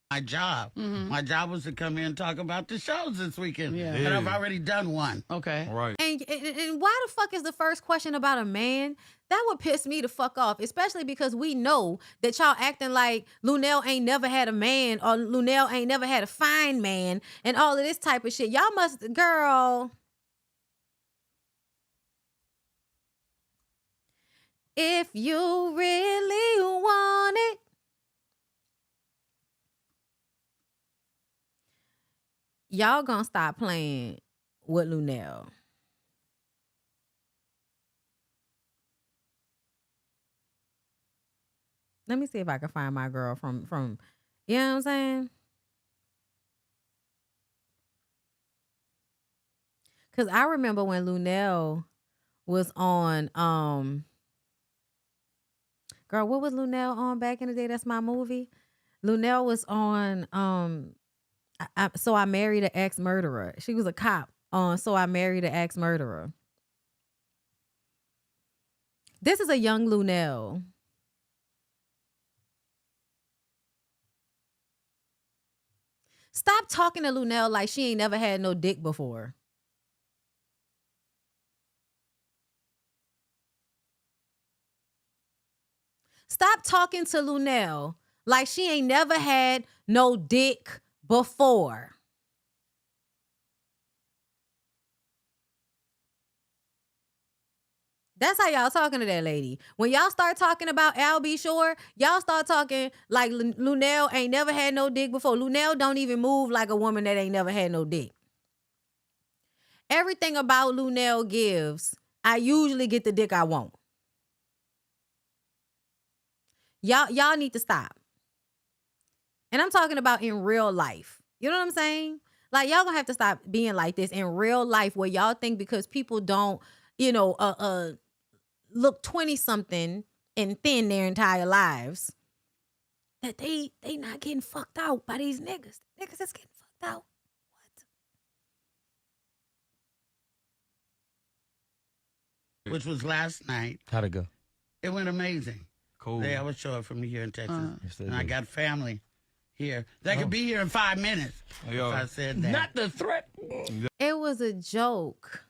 My job. My job was to come here and talk about the shows this weekend. Yeah. And I've already done one. Okay. Right. And why the fuck is the first question about a man? That would piss me the fuck off, especially because we know that y'all acting like Luenell ain't never had a man or Luenell ain't never had a fine man and all of this type of shit. Y'all must, girl. If you really want it, y'all gonna stop playing with Luenell. Let me see if I can find my girl from you know what I'm saying? Cause I remember when Luenell was on girl, what was Luenell on back in the day? That's my movie. Luenell was on So I Married an Ex-Murderer. She was a cop on So I Married an Ex-Murderer. This is a young Luenell. Stop talking to Luenell like she ain't never had no dick before. Stop talking to Luenell like she ain't never had no dick before. That's how y'all talking to that lady. When y'all start talking about Al B. Shore, y'all start talking like Luenell ain't never had no dick before. Luenell don't even move like a woman that ain't never had no dick. Everything about Luenell gives, I usually get the dick I want. Y'all need to stop. And I'm talking about in real life. You know what I'm saying? Like, y'all gonna have to stop being like this in real life, where y'all think because people don't, look 20-something and thin their entire lives, that they not getting fucked out by these niggas. Niggas is getting fucked out. What? Which was last night. How'd it go? It went amazing. Cool. They always show up from here in Texas. Yes, and I got family here. They could be here in 5 minutes if I said that. Not the threat. It was a joke.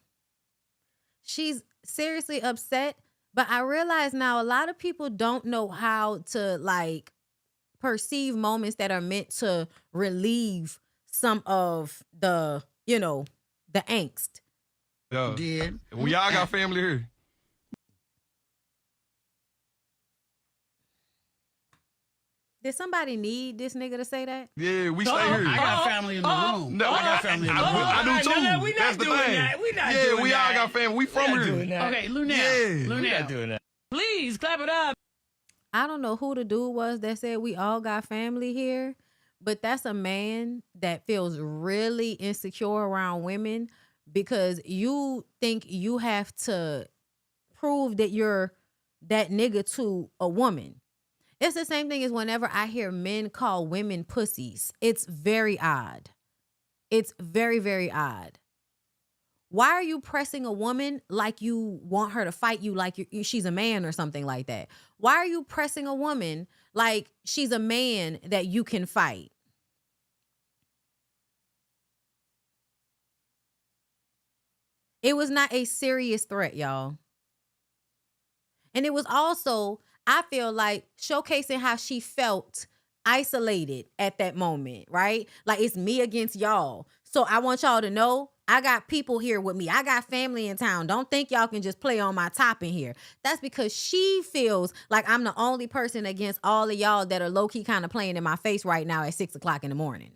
She's seriously upset, but I realize now a lot of people don't know how to like perceive moments that are meant to relieve some of the, the angst. Yeah. Did. We all got family here. Did somebody need this nigga to say that? Yeah, we stay here. I got family in the room. No, I got family in the room. I do too. No, we not That's the doing thing. that. We not yeah, doing we that. all got family. We from here. Okay, Luenell. Yeah. Luenell. We're not doing that. Please clap it up. I don't know who the dude was that said we all got family here, but that's a man that feels really insecure around women because you think you have to prove that you're that nigga to a woman. It's the same thing as whenever I hear men call women pussies. It's very odd. It's very, very odd. Why are you pressing a woman like you want her to fight you like she's a man or something like that? Why are you pressing a woman like she's a man that you can fight? It was not a serious threat, y'all. And it was also, I feel like, showcasing how she felt isolated at that moment, right? Like, it's me against y'all. So I want y'all to know I got people here with me. I got family in town. Don't think y'all can just play on my top in here. That's because she feels like I'm the only person against all of y'all that are low-key kind of playing in my face right now at 6 o'clock in the morning.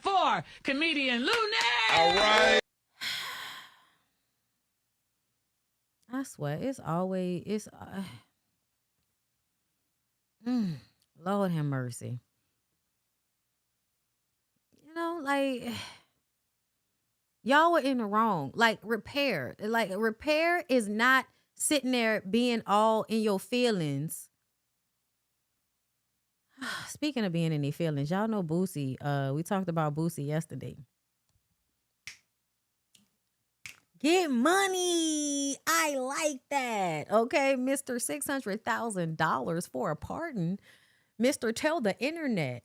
For comedian Luenell. All right. I swear, Lord have mercy. Like, y'all were in the wrong. Like, repair is not sitting there being all in your feelings. Speaking of being in their feelings, y'all know Boosie. We talked about Boosie yesterday. Get money. I like that. Okay, Mr. $600,000 for a pardon. Mr. Tell the internet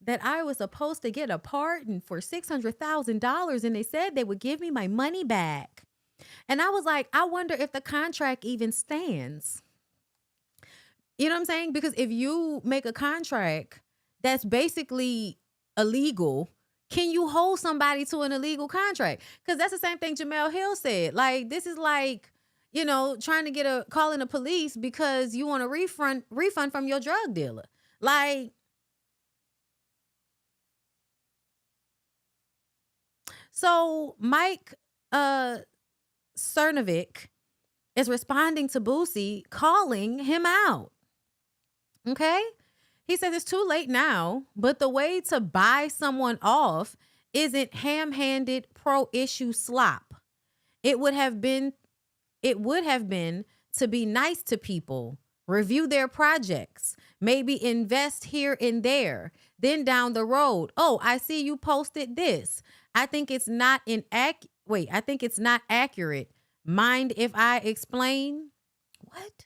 that I was supposed to get a pardon for $600,000 and they said they would give me my money back. And I was like, I wonder if the contract even stands. You know what I'm saying? Because if you make a contract that's basically illegal, can you hold somebody to an illegal contract? Because that's the same thing Jamel Hill said. Like, this is like, trying to calling the police because you want a refund from your drug dealer. Like, so Mike Cernovic is responding to Boosie, calling him out. Okay? He says it's too late now, but the way to buy someone off isn't ham-handed pro-issue slop. It would have been to be nice to people, review their projects, maybe invest here and there. Then down the road, oh, I see you posted this. I think it's not accurate. Mind if I explain? What?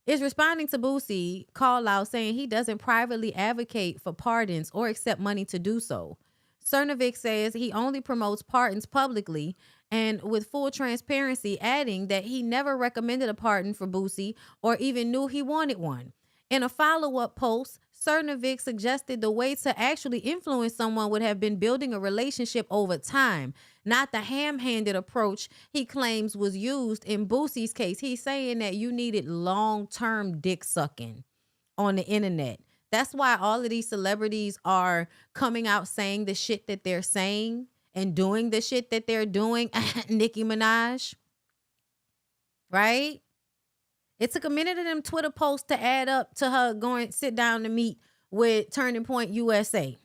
Is responding to Boosie call out saying he doesn't privately advocate for pardons or accept money to do so. Cernovic says he only promotes pardons publicly and with full transparency, adding that he never recommended a pardon for Boosie or even knew he wanted one. In a follow-up post, Cernovic suggested the way to actually influence someone would have been building a relationship over time, not the ham-handed approach he claims was used in Boosie's case. He's saying that you needed long-term dick sucking on the internet. That's why all of these celebrities are coming out saying the shit that they're saying and doing the shit that they're doing. Nicki Minaj. Right? It took a minute of them Twitter posts to add up to her going sit down to meet with Turning Point USA.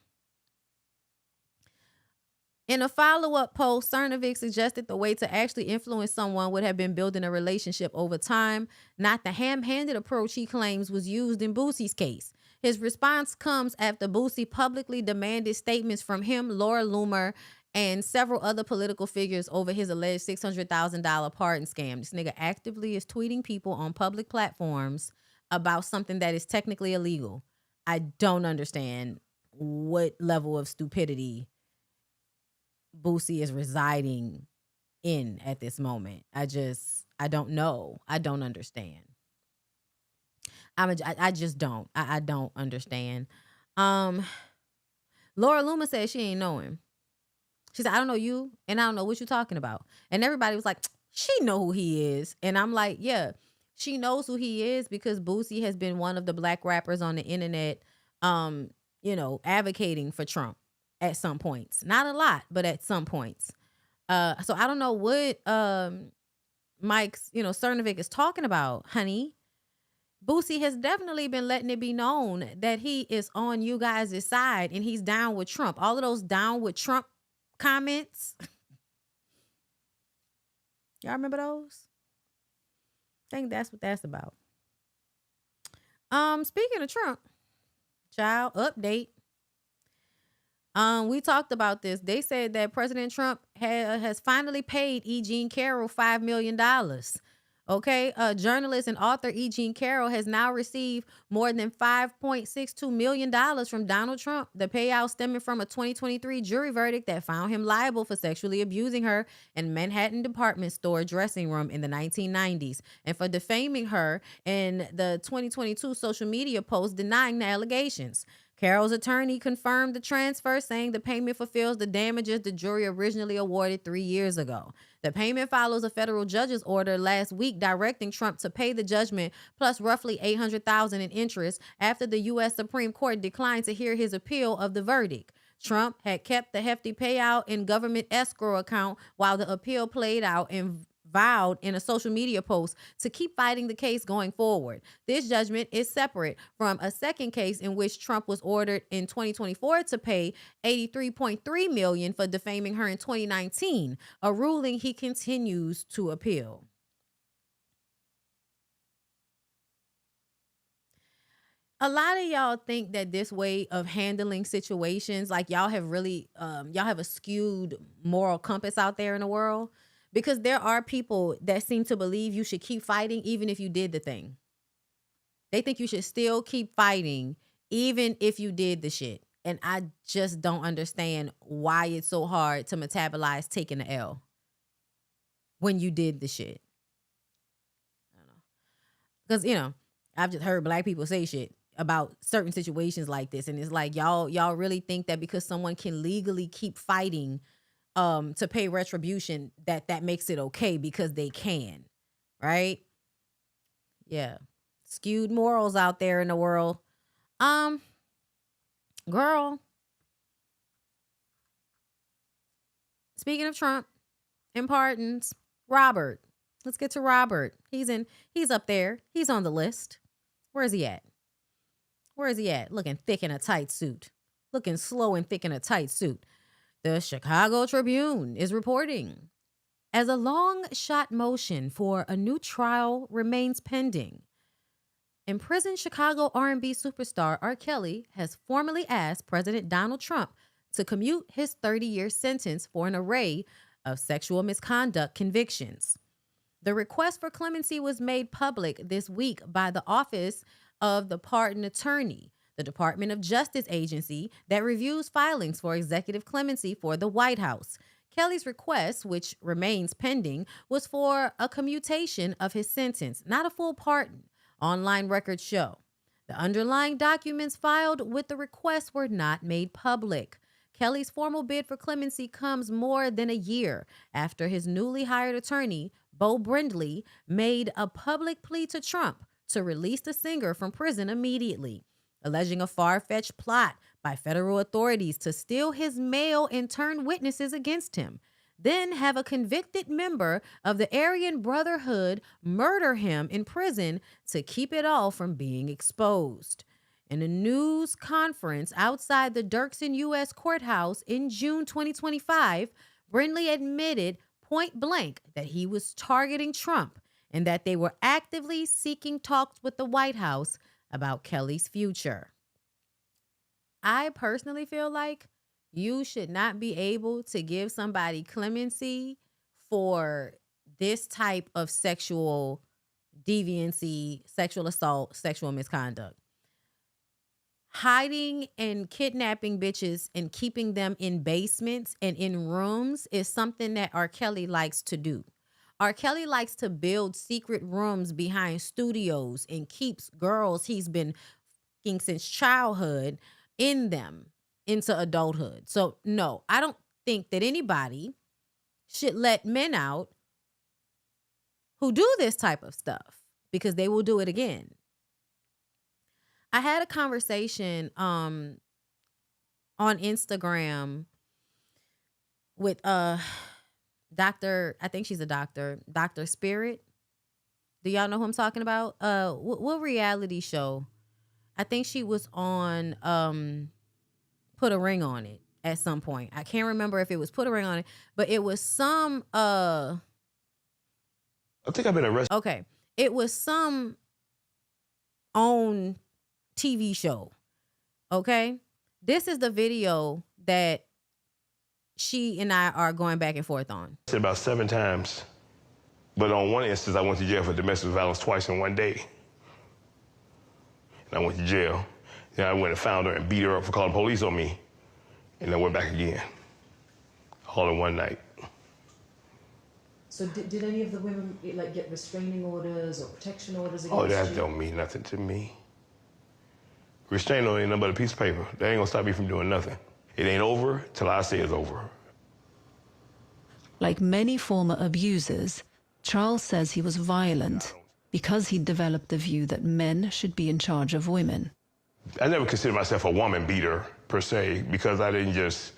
In a follow-up post, Cernovic suggested the way to actually influence someone would have been building a relationship over time, not the ham-handed approach he claims was used in Boosie's case. His response comes after Boosie publicly demanded statements from him, Laura Loomer, and several other political figures over his alleged $600,000 pardon scam. This nigga actively is tweeting people on public platforms about something that is technically illegal. I don't understand what level of stupidity Boosie is residing in at this moment. I don't know. I don't understand. I just don't. I don't understand. Laura Loomer said she ain't know him. She said, I don't know you, and I don't know what you're talking about. And everybody was like, she know who he is. And I'm like, yeah, she knows who he is because Boosie has been one of the black rappers on the internet, advocating for Trump at some points. Not a lot, but at some points. So I don't know what Mike's, Cernovic is talking about, honey. Boosie has definitely been letting it be known that he is on you guys' side and he's down with Trump. All of those down with Trump comments. Y'all remember those? I think that's what that's about. Speaking of Trump, child update. We talked about this. They said that President Trump has finally paid E. Jean Carroll $5 million. Okay, journalist and author E. Jean Carroll has now received more than $5.62 million from Donald Trump. The payout stemming from a 2023 jury verdict that found him liable for sexually abusing her in Manhattan department store dressing room in the 1990s and for defaming her in the 2022 social media post denying the allegations. Carroll's attorney confirmed the transfer, saying the payment fulfills the damages the jury originally awarded 3 years ago. The payment follows a federal judge's order last week directing Trump to pay the judgment plus roughly $800,000 in interest after the U.S. Supreme Court declined to hear his appeal of the verdict. Trump had kept the hefty payout in government escrow account while the appeal played out and vowed in a social media post to keep fighting the case going forward. This judgment is separate from a second case in which Trump was ordered in 2024 to pay $83.3 million for defaming her in 2019, a ruling he continues to appeal. A lot of y'all think that this way of handling situations, like y'all have really, y'all have a skewed moral compass out there in the world. Because there are people that seem to believe you should keep fighting even if you did the thing. They think you should still keep fighting even if you did the shit. And I just don't understand why it's so hard to metabolize taking the L when you did the shit. I don't know. Because, I've just heard black people say shit about certain situations like this. And it's like, y'all really think that because someone can legally keep fighting to pay retribution that makes it okay because they can, right? Yeah. Skewed morals out there in the world. Girl. Speaking of Trump and pardons, Robert. Let's get to Robert. He's up there. He's on the list. Where is he at? Where is he at? Looking thick in a tight suit. Looking slow and thick in a tight suit. The Chicago Tribune is reporting as a long-shot motion for a new trial remains pending. Imprisoned Chicago R&B superstar R. Kelly has formally asked President Donald Trump to commute his 30-year sentence for an array of sexual misconduct convictions. The request for clemency was made public this week by the Office of the Pardon Attorney. the Department of Justice agency that reviews filings for executive clemency for the White House. Kelly's request, which remains pending, was for a commutation of his sentence, not a full pardon. Online records show. The underlying documents filed with the request were not made public. Kelly's formal bid for clemency comes more than a year after his newly hired attorney, Bo Brindley, made a public plea to Trump to release the singer from prison immediately, alleging a far-fetched plot by federal authorities to steal his mail and turn witnesses against him, then have a convicted member of the Aryan Brotherhood murder him in prison to keep it all from being exposed. In a news conference outside the Dirksen U.S. courthouse in June 2025, Brindley admitted point blank that he was targeting Trump and that they were actively seeking talks with the White House about Kelly's future. I personally feel like you should not be able to give somebody clemency for this type of sexual deviancy, sexual assault, sexual misconduct. Hiding and kidnapping bitches and keeping them in basements and in rooms is something that R. Kelly likes to do. R. Kelly likes to build secret rooms behind studios and keeps girls he's been fucking since childhood in them into adulthood. So no, I don't think that anybody should let men out who do this type of stuff because they will do it again. I had a conversation on Instagram with Dr. I think she's a doctor, Dr. Spirit. Do y'all know who I'm talking about? What reality show? I think she was on Put a Ring on It at some point. I can't remember if it was Put a Ring on It, but it was some I think I've been arrested. Okay. It was some own TV show. Okay? This is the video that she and I are going back and forth on. About 7 times. But on one instance, I went to jail for domestic violence twice in one day. And I went to jail. Then I went and found her and beat her up for calling police on me. And I went back again. All in one night. So did any of the women like get restraining orders or protection orders against Oh, that you? don't mean nothing to me. Restraining order ain't nothing but a piece of paper. That ain't gonna stop me from doing nothing. It ain't over till I say it's over. Like many former abusers, Charles says he was violent because he developed the view that men should be in charge of women. I never considered myself a woman beater, per se, because I didn't just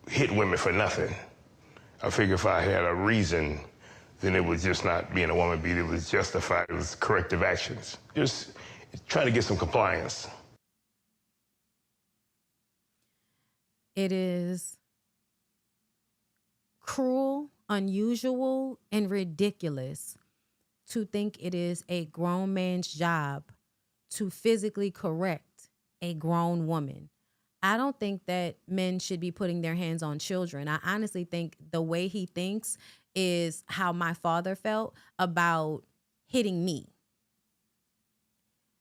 hit women for nothing. I figure if I had a reason, then it was just not being a woman beater. It was justified. It was corrective actions. Just trying to get some compliance. It is cruel, unusual, and ridiculous to think it is a grown man's job to physically correct a grown woman. I don't think that men should be putting their hands on children. I honestly think the way he thinks is how my father felt about hitting me.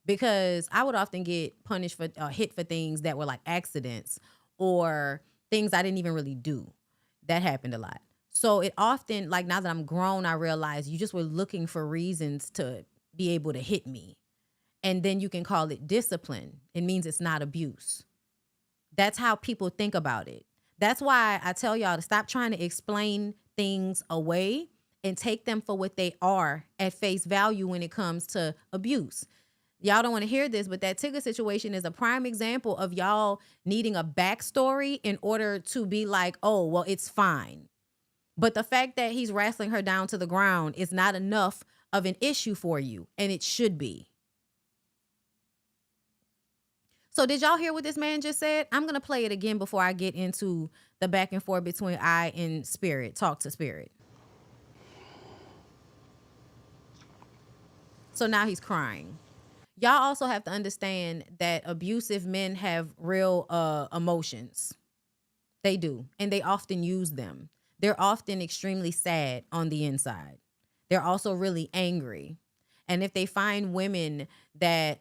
Because I would often get punished for hit for things that were like accidents or things I didn't even really do. That happened a lot. So it often, like now that I'm grown, I realize you just were looking for reasons to be able to hit me. And then you can call it discipline. It means it's not abuse. That's how people think about it. That's why I tell y'all to stop trying to explain things away and take them for what they are at face value when it comes to abuse. Y'all don't want to hear this, but that Tigger situation is a prime example of y'all needing a backstory in order to be like, oh, well, it's fine. But the fact that he's wrestling her down to the ground is not enough of an issue for you, and it should be. So did y'all hear what this man just said? I'm going to play it again before I get into the back and forth between I and Spirit. Talk to Spirit. So now he's crying. Y'all also have to understand that abusive men have real emotions. They do. And they often use them. They're often extremely sad on the inside. They're also really angry. And if they find women that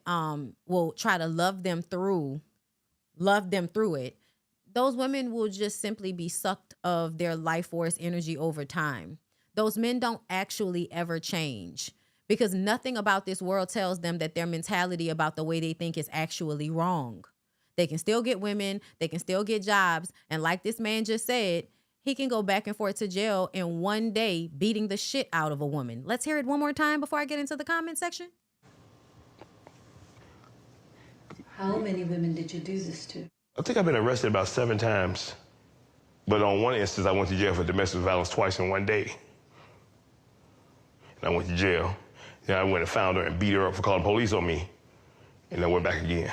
will try to love them through it, those women will just simply be sucked of their life force energy over time. Those men don't actually ever change because nothing about this world tells them that their mentality about the way they think is actually wrong. They can still get women, they can still get jobs, and like this man just said, he can go back and forth to jail in one day beating the shit out of a woman. Let's hear it one more time before I get into the comment section. How many women did you do this to? I think I've been arrested about 7 times. But on one instance, I went to jail for domestic violence twice in one day. And I went to jail. Then I went and found her and beat her up for calling police on me. And then went back again.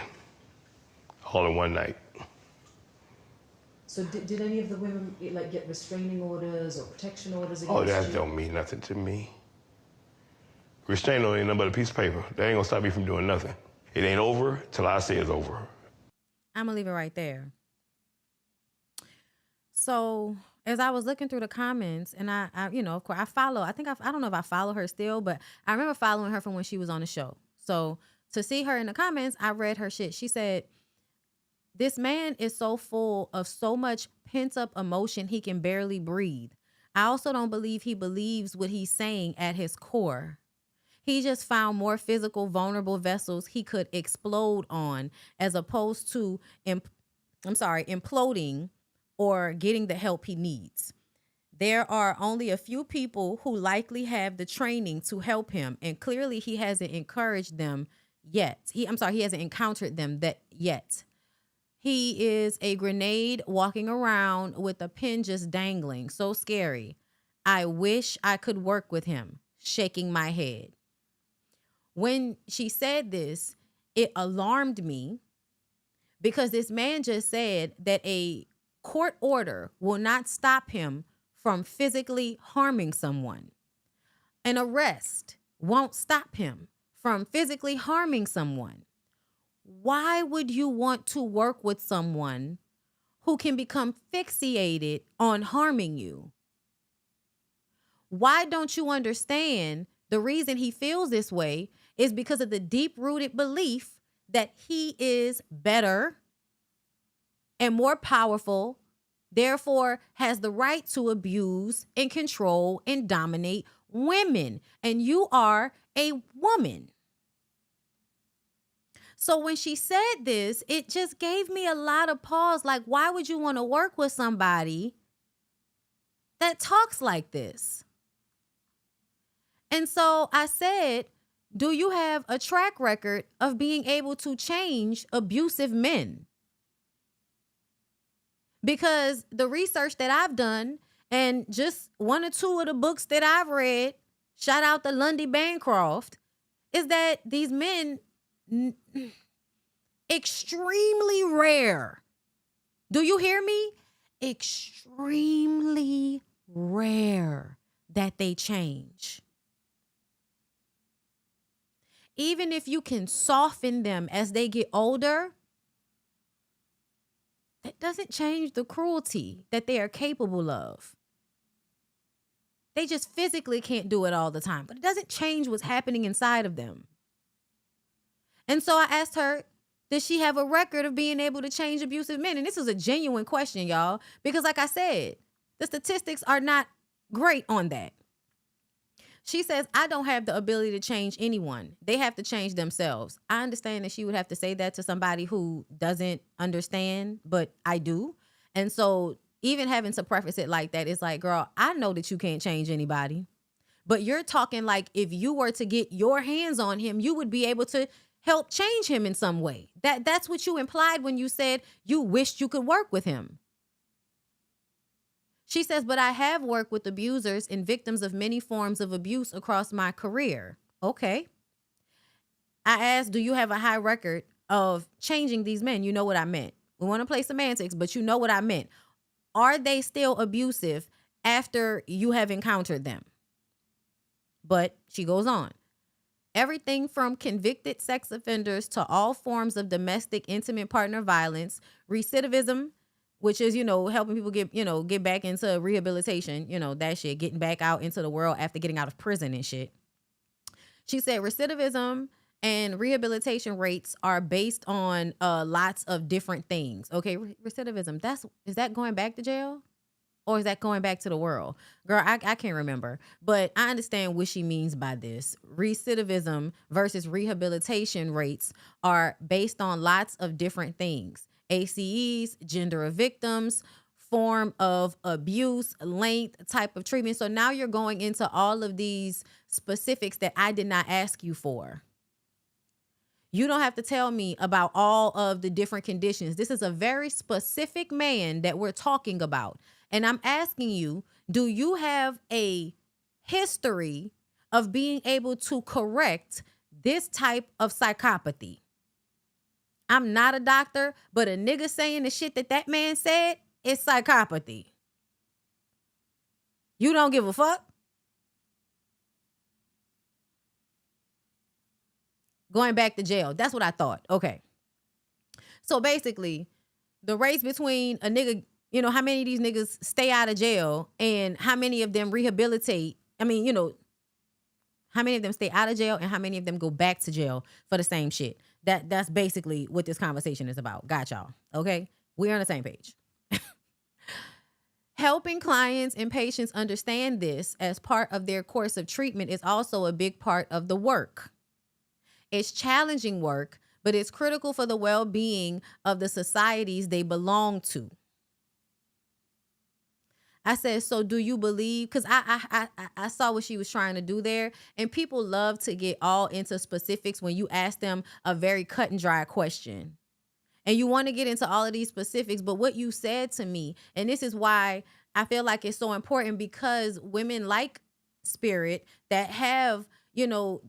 All in one night. So did any of the women like get restraining orders or protection orders against Oh, that you? don't mean nothing to me. Restraining order ain't nothing but a piece of paper. That ain't gonna stop me from doing nothing. It ain't over till I say it's over. I'm gonna leave it right there. So as I was looking through the comments, and I of course I follow. I don't know if I follow her still, but I remember following her from when she was on the show. So to see her in the comments, I read her shit. She said, "This man is so full of so much pent up emotion he can barely breathe. I also don't believe he believes what he's saying at his core. He just found more physical, vulnerable vessels he could explode on, as opposed to imploding or getting the help he needs. There are only a few people who likely have the training to help him, and clearly he hasn't encouraged them yet. He hasn't encountered them yet. He is a grenade walking around with a pin just dangling. So scary. I wish I could work with him." Shaking my head. When she said this, it alarmed me because this man just said that a court order will not stop him from physically harming someone. An arrest won't stop him from physically harming someone. Why would you want to work with someone who can become fixated on harming you? Why don't you understand the reason he feels this way is because of the deep-rooted belief that he is better and more powerful, therefore has the right to abuse and control and dominate women. And you are a woman. So when she said this, it just gave me a lot of pause. Like, why would you want to work with somebody that talks like this? And so I said, do you have a track record of being able to change abusive men? Because the research that I've done and just one or two of the books that I've read, shout out to Lundy Bancroft, is that these men, extremely rare. Do you hear me? Extremely rare that they change. Even if you can soften them as they get older, that doesn't change the cruelty that they are capable of. They just physically can't do it all the time, but it doesn't change what's happening inside of them. And so I asked her, does she have a record of being able to change abusive men? And this is a genuine question, y'all, because like I said, the statistics are not great on that. She says, I don't have the ability to change anyone. They have to change themselves. I understand that she would have to say that to somebody who doesn't understand, but I do. And so even having to preface it like that, it's like, girl, I know that you can't change anybody, but you're talking like if you were to get your hands on him, you would be able to help change him in some way. That's what you implied when you said you wished you could work with him. She says, but I have worked with abusers and victims of many forms of abuse across my career. Okay. I asked, do you have a high record of changing these men? You know what I meant. We want to play semantics, but you know what I meant. Are they still abusive after you have encountered them? But she goes on. Everything from convicted sex offenders to all forms of domestic intimate partner violence, recidivism, which is, helping people get back into rehabilitation, that shit, getting back out into the world after getting out of prison and shit. She said recidivism and rehabilitation rates are based on lots of different things. Okay, recidivism, is that going back to jail? Or is that going back to the world? Girl, I can't remember. But I understand what she means by this. Recidivism versus rehabilitation rates are based on lots of different things. ACEs, gender of victims, form of abuse, length, type of treatment. So now you're going into all of these specifics that I did not ask you for. You don't have to tell me about all of the different conditions. This is a very specific man that we're talking about. And I'm asking you, do you have a history of being able to correct this type of psychopathy? I'm not a doctor, but a nigga saying the shit that man said is psychopathy. You don't give a fuck? Going back to jail. That's what I thought. Okay. So basically, the race between a nigga, you know, how many of these niggas stay out of jail and how many of them rehabilitate? I mean, you know, how many of them stay out of jail and how many of them go back to jail for the same shit? That's basically what this conversation is about. Got y'all. Okay? We're on the same page. Helping clients and patients understand this as part of their course of treatment is also a big part of the work. It's challenging work, but it's critical for the well-being of the societies they belong to. I said, so do you believe, because I saw what she was trying to do there, and people love to get all into specifics when you ask them a very cut and dry question. And you want to get into all of these specifics, but what you said to me, and this is why I feel like it's so important, because women like Spirit that have, you know,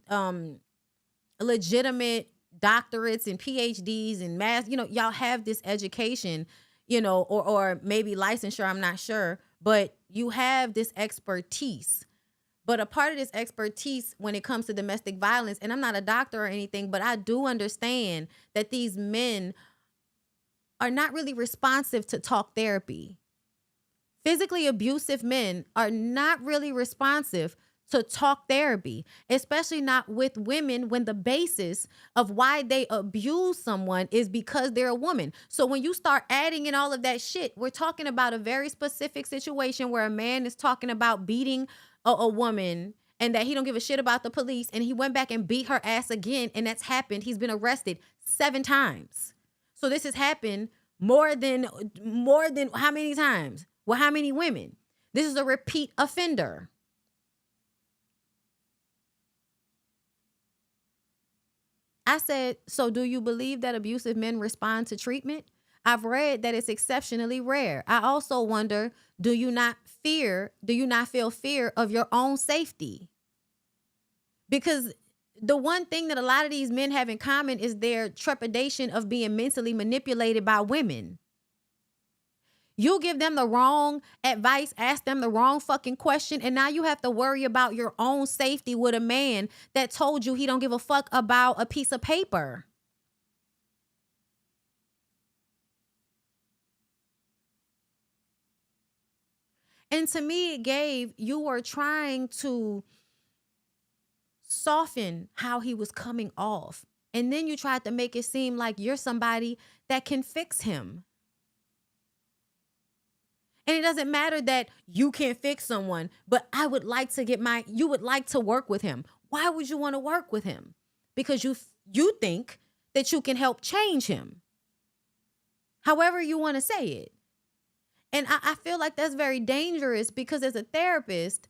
legitimate doctorates and PhDs and math, you know, y'all have this education, you know, or maybe licensure, I'm not sure, but you have this expertise. But a part of this expertise when it comes to domestic violence, and I'm not a doctor or anything, but I do understand that these men are not really responsive to talk therapy. Physically abusive men are not really responsive to talk therapy, especially not with women when the basis of why they abuse someone is because they're a woman. So when you start adding in all of that shit, we're talking about a very specific situation where a man is talking about beating a woman and that he don't give a shit about the police, and he went back and beat her ass again, and that's happened. He's been arrested 7 times. So this has happened more than how many times? Well, how many women? This is a repeat offender. I said, so do you believe that abusive men respond to treatment? I've read that it's exceptionally rare. I also wonder, do you not feel fear of your own safety? Because the one thing that a lot of these men have in common is their trepidation of being mentally manipulated by women. You give them the wrong advice, ask them the wrong fucking question, and now you have to worry about your own safety with a man that told you he don't give a fuck about a piece of paper. And to me, you were trying to soften how he was coming off. And then you tried to make it seem like you're somebody that can fix him. And it doesn't matter that you can't fix someone, but I would like to you would like to work with him. Why would you want to work with him? Because you think that you can help change him. However you want to say it. And I feel like that's very dangerous, because as a therapist,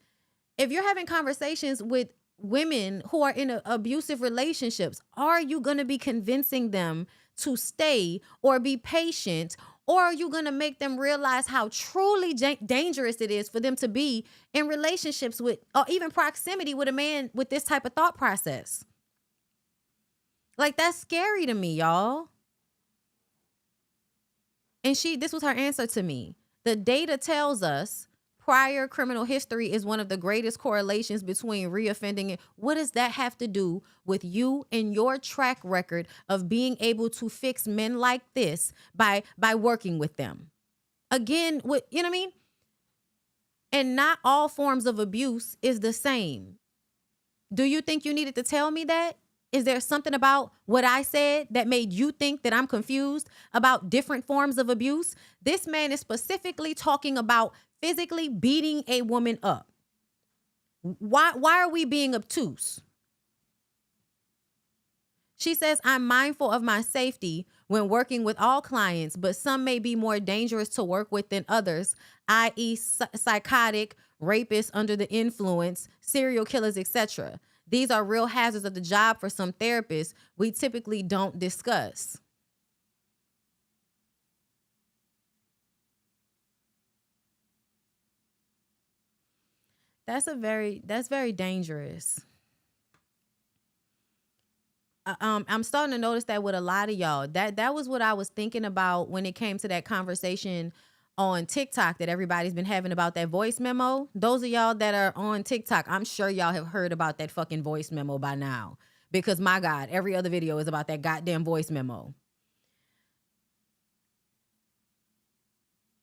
if you're having conversations with women who are in abusive relationships, are you going to be convincing them to stay or be patient? Or are you going to make them realize how truly dangerous it is for them to be in relationships with, or even proximity with, a man with this type of thought process? Like, that's scary to me, y'all. And this was her answer to me. The data tells us prior criminal history is one of the greatest correlations between reoffending. What does that have to do with you and your track record of being able to fix men like this by working with them? Again, you know what I mean? And not all forms of abuse is the same. Do you think you needed to tell me that? Is there something about what I said that made you think that I'm confused about different forms of abuse? This man is specifically talking about physically beating a woman up. Why are we being obtuse? She says, I'm mindful of my safety when working with all clients, but some may be more dangerous to work with than others, i.e. psychotic, rapists under the influence, serial killers, etc. These are real hazards of the job for some therapists we typically don't discuss. That's very dangerous. I'm starting to notice that with a lot of y'all. That was what I was thinking about when it came to that conversation on TikTok that everybody's been having about that voice memo. Those of y'all that are on TikTok, I'm sure y'all have heard about that fucking voice memo by now. Because my God, every other video is about that goddamn voice memo.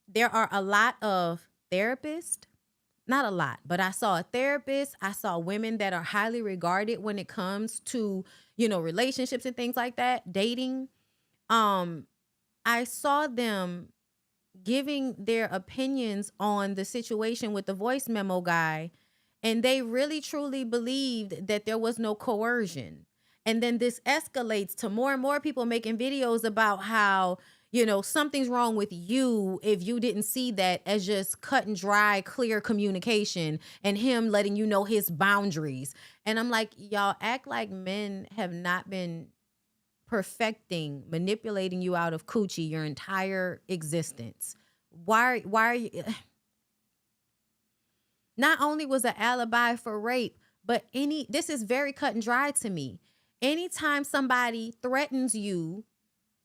There are a lot of therapists, not a lot, but I saw a therapist. I saw women that are highly regarded when it comes to, relationships and things like that, dating. I saw them giving their opinions on the situation with the voice memo guy, and they really truly believed that there was no coercion. And then this escalates to more and more people making videos about how, something's wrong with you if you didn't see that as just cut and dry, clear communication and him letting you know his boundaries. And I'm like, y'all act like men have not been manipulating you out of coochie your entire existence. Why are you? Not only was an alibi for rape, but this is very cut and dry to me. Anytime somebody threatens you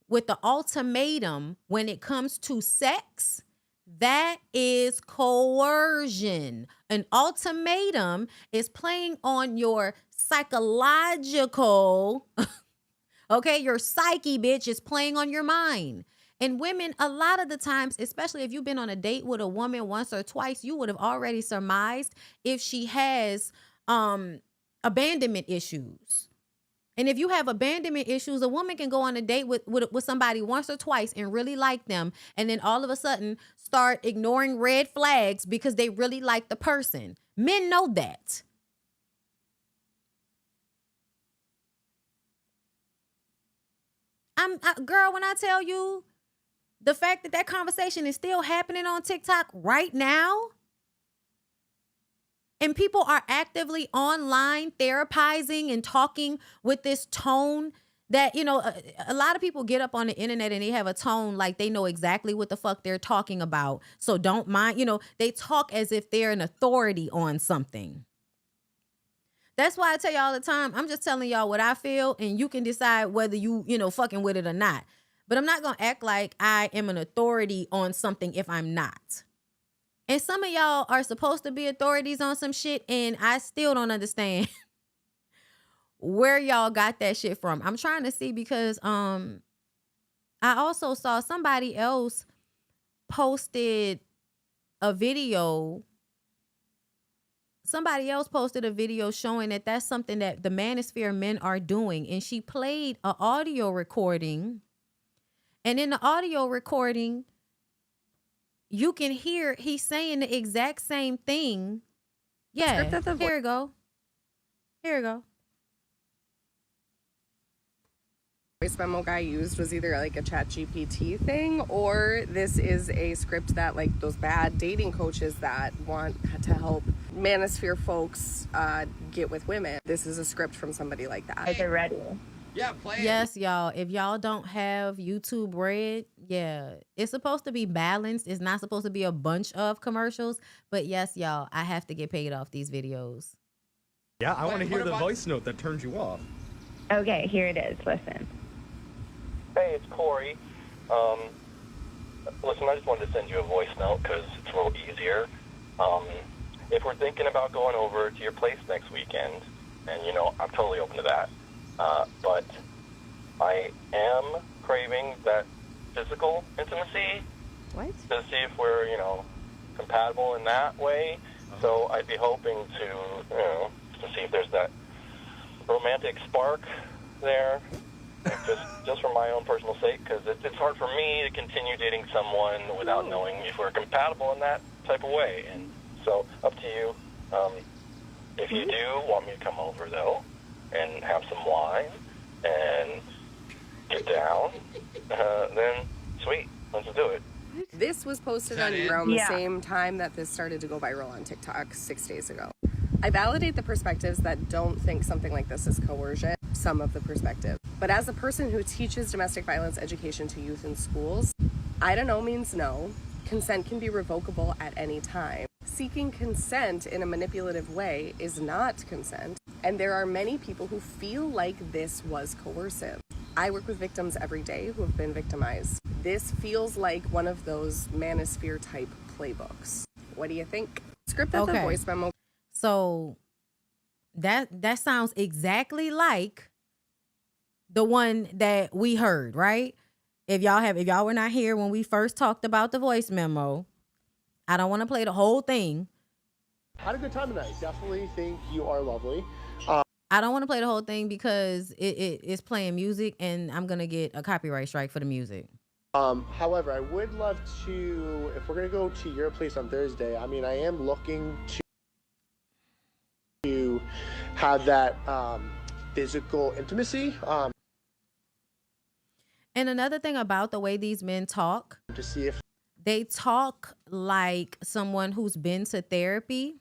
with the ultimatum when it comes to sex, that is coercion. An ultimatum is playing on your psychological, okay, your psyche, bitch, is playing on your mind. And women, a lot of the times, especially if you've been on a date with a woman once or twice, you would have already surmised if she has abandonment issues. And if you have abandonment issues, a woman can go on a date with somebody once or twice and really like them, and then all of a sudden start ignoring red flags because they really like the person. Men know that. Girl, when I tell you the fact that conversation is still happening on TikTok right now, and people are actively online therapizing and talking with this tone that, a lot of people get up on the internet and they have a tone like they know exactly what the fuck they're talking about. So don't mind, they talk as if they're an authority on something. That's why I tell you all the time, I'm just telling y'all what I feel and you can decide whether you fucking with it or not. But I'm not going to act like I am an authority on something if I'm not. And some of y'all are supposed to be authorities on some shit, and I still don't understand where y'all got that shit from. I'm trying to see because I also saw somebody else posted a video. Somebody else posted a video showing that that's something that the manosphere men are doing. And she played an audio recording. And in the audio recording, you can hear he's saying the exact same thing. Yeah, here we go. Here we go. Voice memo guy used was either like a ChatGPT thing, or this is a script that like those bad dating coaches that want to help manosphere folks get with women. This is a script from somebody like that. They're ready. Yeah, play it. Yes, y'all. If y'all don't have YouTube Red, yeah, it's supposed to be balanced. It's not supposed to be a bunch of commercials. But yes, y'all, I have to get paid off these videos. Yeah, I want to hear the voice note that turns you off. Okay, here it is. Listen. Hey, it's Corey. Listen, I just wanted to send you a voice note because it's a little easier. If we're thinking about going over to your place next weekend, and, I'm totally open to that, but I am craving that physical intimacy. What? To see if we're, compatible in that way. So I'd be hoping to see if there's that romantic spark there, just for my own personal sake, because it's hard for me to continue dating someone without knowing if we're compatible in that type of way. And so, up to you. If you do want me to come over, though, and have some wine and get down, then sweet, let's do it. This was posted on around the same time that this started to go viral on TikTok 6 days ago. I validate the perspectives that don't think something like this is coercion, some of the perspective. But as a person who teaches domestic violence education to youth in schools, I don't know means no. Consent can be revocable at any time. Seeking consent in a manipulative way is not consent. And there are many people who feel like this was coercive. I work with victims every day who have been victimized. This feels like one of those manosphere type playbooks. What do you think? Scripted the voice memo. So that sounds exactly like the one that we heard, right? If y'all were not here when we first talked about the voice memo, I don't want to play the whole thing. Had a good time tonight. Definitely think you are lovely. I don't want to play the whole thing because it's playing music and I'm going to get a copyright strike for the music. However, I would love to, if we're going to go to your place on Thursday, I mean, I am looking to have that physical intimacy. And another thing about the way these men talk, to see if they talk like someone who's been to therapy.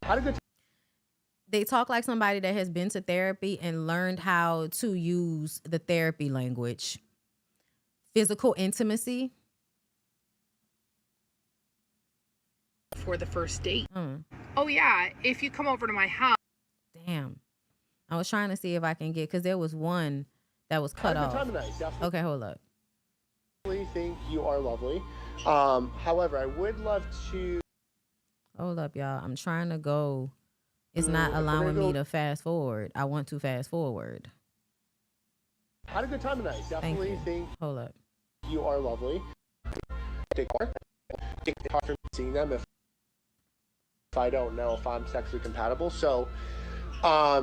Had a good time. They talk like somebody that has been to therapy and learned how to use the therapy language. Physical intimacy. For the first date. Oh yeah, if you come over to my house. Damn. I was trying to see if I can get, because there was one that was cut off. Okay, hold up. I think you are lovely. However, I would love to. Hold up, y'all. I'm trying to go. It's not allowing me to fast forward. I want to fast forward. Had a good time tonight. Definitely think. Hold up. You are lovely. It's hard for me seeing them if I don't know if I'm sexually compatible. So, I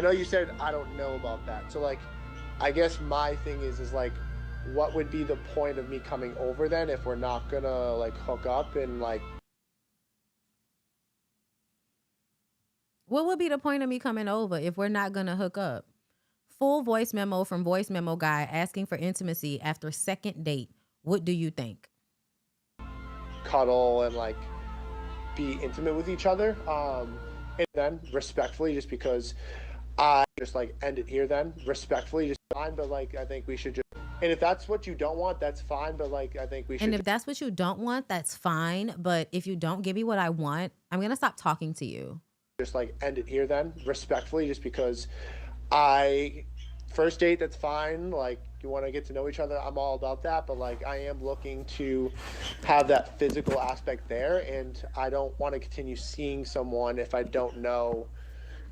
know you said I don't know about that. So, like, I guess my thing is like, what would be the point of me coming over then if we're not gonna like hook up and like. What would be the point of me coming over if we're not gonna hook up? Full voice memo from voice memo guy asking for intimacy after second date. What do you think? Cuddle and like be intimate with each other. And then respectfully, just because I just like end it here then. Respectfully, just fine, but like I think we should just. And if that's what you don't want, that's fine, but like I think we should. And if that's what you don't want, that's fine. But if you don't give me what I want, I'm gonna stop talking to you. Just like end it here then, respectfully, just because first date, that's fine. Like you want to get to know each other, I'm all about that. But like I am looking to have that physical aspect there, and I don't want to continue seeing someone if I don't know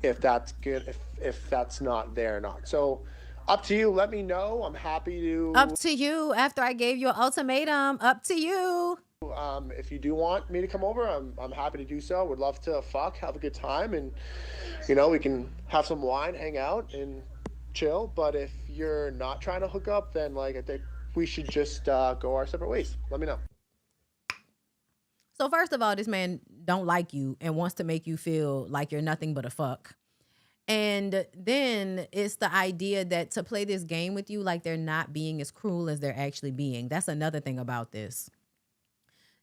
if that's good, if that's not there or not. So up to you. Let me know. I'm happy to. Up to you. After I gave you an ultimatum, up to you. If you do want me to come over, I'm happy to do so. Would love to have a good time, and you know we can have some wine, hang out, and chill. But if you're not trying to hook up, then like I think we should just go our separate ways. Let me know. So first of all, this man don't like you and wants to make you feel like you're nothing but a fuck. And then it's the idea that to play this game with you like they're not being as cruel as they're actually being. That's another thing about this.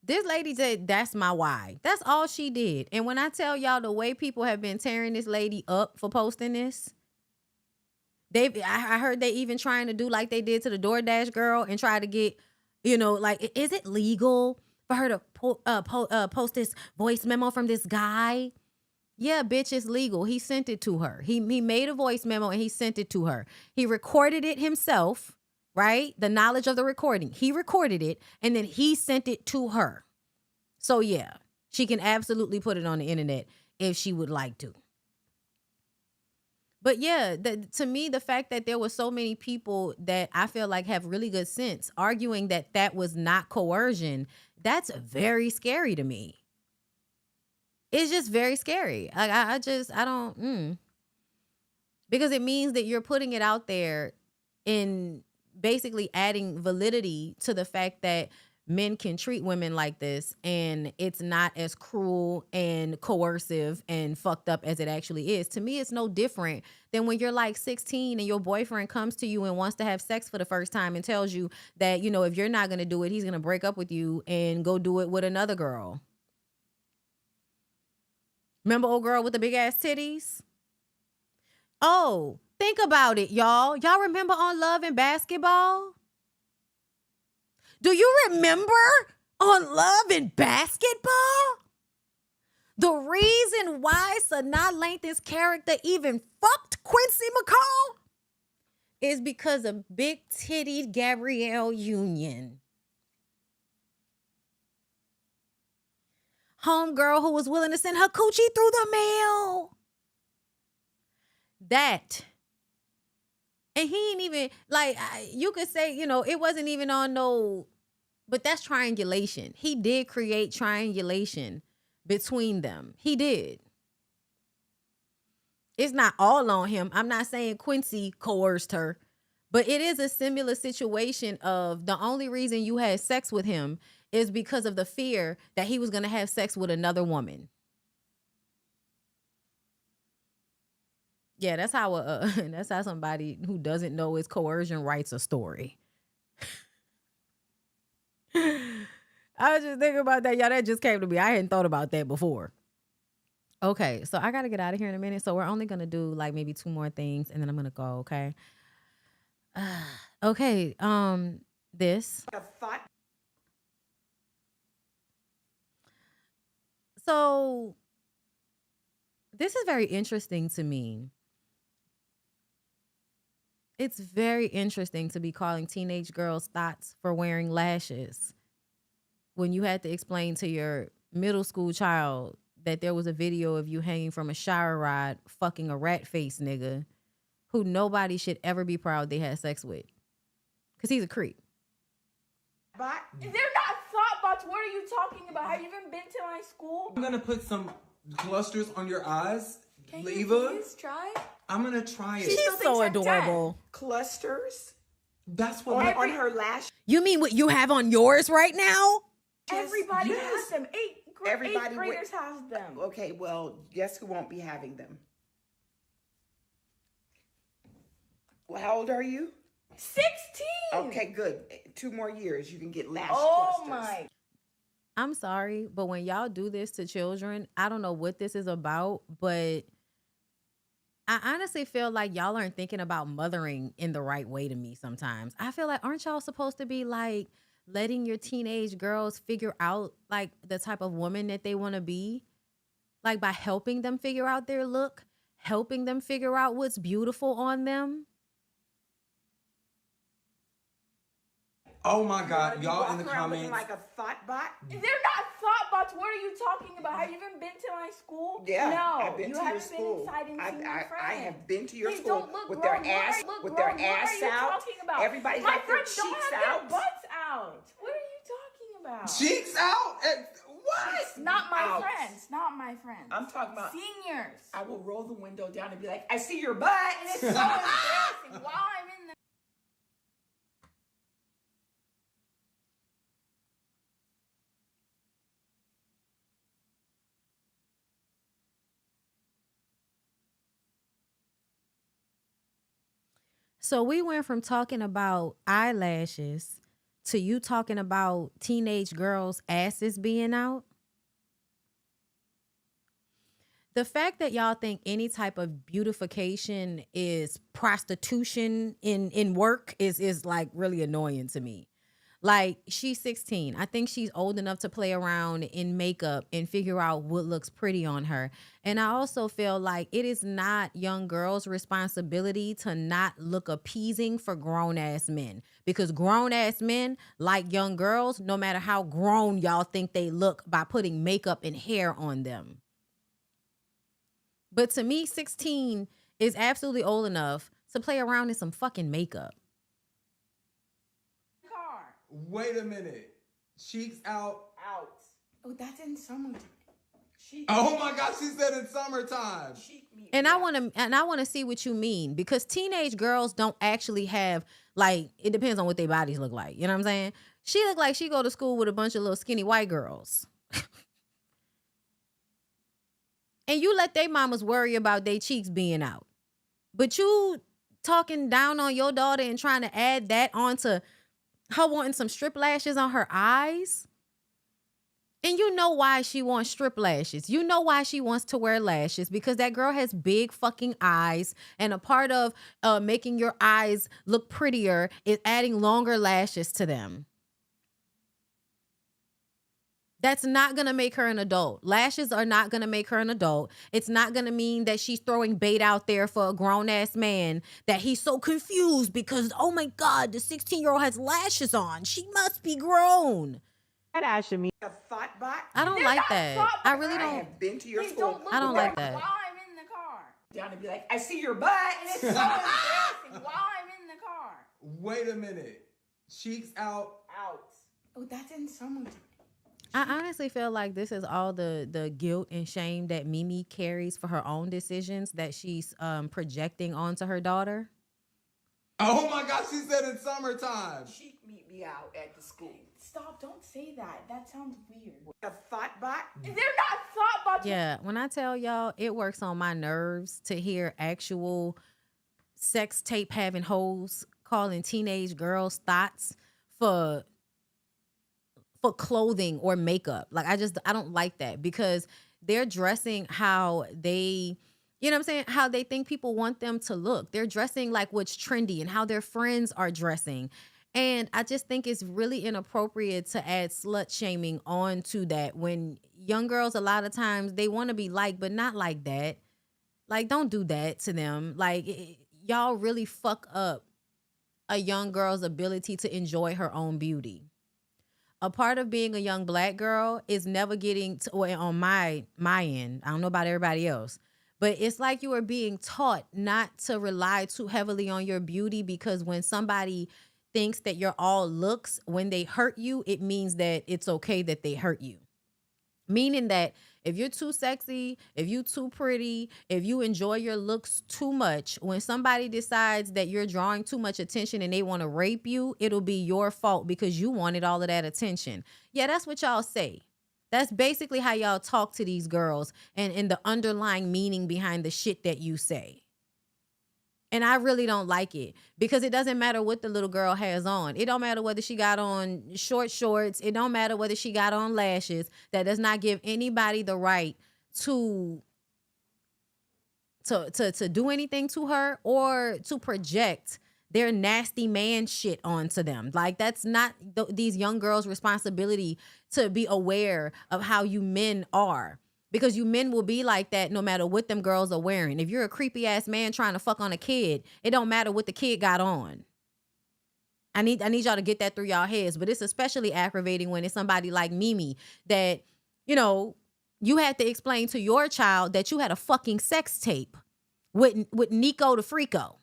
This lady said, that's my why. That's all she did. And when I tell y'all the way people have been tearing this lady up for posting this, I heard they even trying to do like they did to the DoorDash girl and try to get, you know, like, is it legal for her to post this voice memo from this guy? Yeah, bitch, it's legal. He sent it to her. He made a voice memo and he sent it to her. He recorded it himself. Right? The knowledge of the recording. He recorded it and then he sent it to her. So yeah, she can absolutely put it on the internet if she would like to. But yeah, to me, the fact that there were so many people that I feel like have really good sense arguing that that was not coercion, that's very scary to me. It's just very scary. I don't. because it means that you're putting it out there in basically adding validity to the fact that men can treat women like this and it's not as cruel and coercive and fucked up as it actually is. To me, it's no different than when you're like 16 and your boyfriend comes to you and wants to have sex for the first time and tells you that, you know, if you're not going to do it, he's going to break up with you and go do it with another girl. Remember old girl with the big ass titties? Oh, think about it, y'all. Y'all remember on Love and Basketball? Do you remember on Love and Basketball? The reason why Sanaa Lathan's character even fucked Quincy McCall is because of big-tittied Gabrielle Union. Homegirl who was willing to send her coochie through the mail. That. And he ain't even, like, you could say, you know, it wasn't even on no, but that's triangulation. He did create triangulation between them. He did. It's not all on him. I'm not saying Quincy coerced her, but it is a similar situation of the only reason you had sex with him is because of the fear that he was going to have sex with another woman. Yeah, that's how somebody who doesn't know his coercion writes a story. I was just thinking about that. Y'all, that just came to me. I hadn't thought about that before. Okay, so I got to get out of here in a minute. So we're only going to do like maybe 2 more things and then I'm going to go, okay? Okay, this. So this is very interesting to me. It's very interesting to be calling teenage girls thoughts for wearing lashes when you had to explain to your middle school child that there was a video of you hanging from a shower rod fucking a rat face nigga who nobody should ever be proud they had sex with. Because he's a creep. But they're not thought bots. What are you talking about? Have you even been to my school? I'm gonna put some clusters on your eyes. Can Leva. you please try? I'm gonna try it. She's so adorable. Clusters? That's what on her lash. You mean what you have on yours right now? Everybody has them. Eighth graders would- has them. Okay, well, guess who won't be having them? Well, how old are you? 16. Okay, good. 2 more years, you can get lash Oh clusters. my. I'm sorry, but when y'all do this to children, I don't know what this is about, but I honestly feel like y'all aren't thinking about mothering in the right way to me sometimes. I feel like, aren't y'all supposed to be like letting your teenage girls figure out like the type of woman that they want to be? Like by helping them figure out their look, helping them figure out what's beautiful on them. Oh my God, y'all in the Walk around looking comments. like a thought bot? They're not thought bots. What are you talking about? Have you even been to my school? Yeah, No, I've been you to your haven't school. been inside and seen my friends. I have been to your They school don't look with grown. their ass, What with are their you ass out. talking about? Everybody's My got their friends don't cheeks have out. their butts out. What are you talking about? Cheeks out? What? Not my Out. friends. Not my friends. I'm talking about seniors. I will roll the window down and be like, I see your butt. And it's so embarrassing. While I'm in the So we went from talking about eyelashes to you talking about teenage girls' asses being out. The fact that y'all think any type of beautification is prostitution in work is like really annoying to me. Like, she's 16. I think she's old enough to play around in makeup and figure out what looks pretty on her. And I also feel like it is not young girls' responsibility to not look appeasing for grown-ass men. Because grown-ass men like young girls, no matter how grown y'all think they look by putting makeup and hair on them. But to me, 16 is absolutely old enough to play around in some fucking makeup. Wait a minute. Cheeks out. Out. Oh, that's in summertime. Oh my God, she said in summertime. Cheek And I want to see what you mean, because teenage girls don't actually have, like, it depends on what their bodies look like. You know what I'm saying? She look like she go to school with a bunch of little skinny white girls. And you let their mamas worry about their cheeks being out. But you talking down on your daughter and trying to add that onto her wanting some strip lashes on her eyes. And you know why she wants strip lashes. You know why she wants to wear lashes, because that girl has big fucking eyes. And a part of making your eyes look prettier is adding longer lashes to them. That's not going to make her an adult. Lashes are not going to make her an adult. It's not going to mean that she's throwing bait out there for a grown-ass man, that he's so confused because, oh my God, the 16-year-old has lashes on. She must be grown. That Asha mean a thought bot. I don't like that. I really I don't. have been to your school. I don't like that. While I'm in the car. Down and be like, I see your butt. And it's so embarrassing while I'm in the car. Wait a minute. Cheeks out. Out. Oh, that's in summertime. I honestly feel like this is all the guilt and shame that Mimi carries for her own decisions that she's projecting onto her daughter. Oh my God, she said it's summertime. She meet me out at the school. Stop, don't say that. That sounds weird. A thought bot? They're not thought bots. Yeah, when I tell y'all, it works on my nerves to hear actual sex tape having hoes calling teenage girls thoughts for clothing or makeup. Like, I don't like that, because they're dressing how they, you know what I'm saying, how they think people want them to look. They're dressing like what's trendy and how their friends are dressing. And I just think it's really inappropriate to add slut shaming onto that, when young girls, a lot of times, they want to be liked, but not like that. Like, don't do that to them. Like, y'all really fuck up a young girl's ability to enjoy her own beauty. A part of being a young Black girl is never getting to, or on my end, I don't know about everybody else, but it's like you are being taught not to rely too heavily on your beauty, because when somebody thinks that you're all looks, when they hurt you, it means that it's okay that they hurt you. Meaning that if you're too sexy, if you too pretty, if you enjoy your looks too much, when somebody decides that you're drawing too much attention and they want to rape you, it'll be your fault because you wanted all of that attention. Yeah, that's what y'all say. That's basically how y'all talk to these girls, and the underlying meaning behind the shit that you say. And I really don't like it, because it doesn't matter what the little girl has on. It don't matter whether she got on short shorts. It don't matter whether she got on lashes. That does not give anybody the right to do anything to her or to project their nasty man shit onto them. Like, that's not these young girls' responsibility to be aware of how you men are. Because you men will be like that no matter what them girls are wearing. If you're a creepy ass man trying to fuck on a kid, it don't matter what the kid got on. I need y'all to get that through y'all heads. But it's especially aggravating when it's somebody like Mimi that, you know, you had to explain to your child that you had a fucking sex tape with Nico the Freako.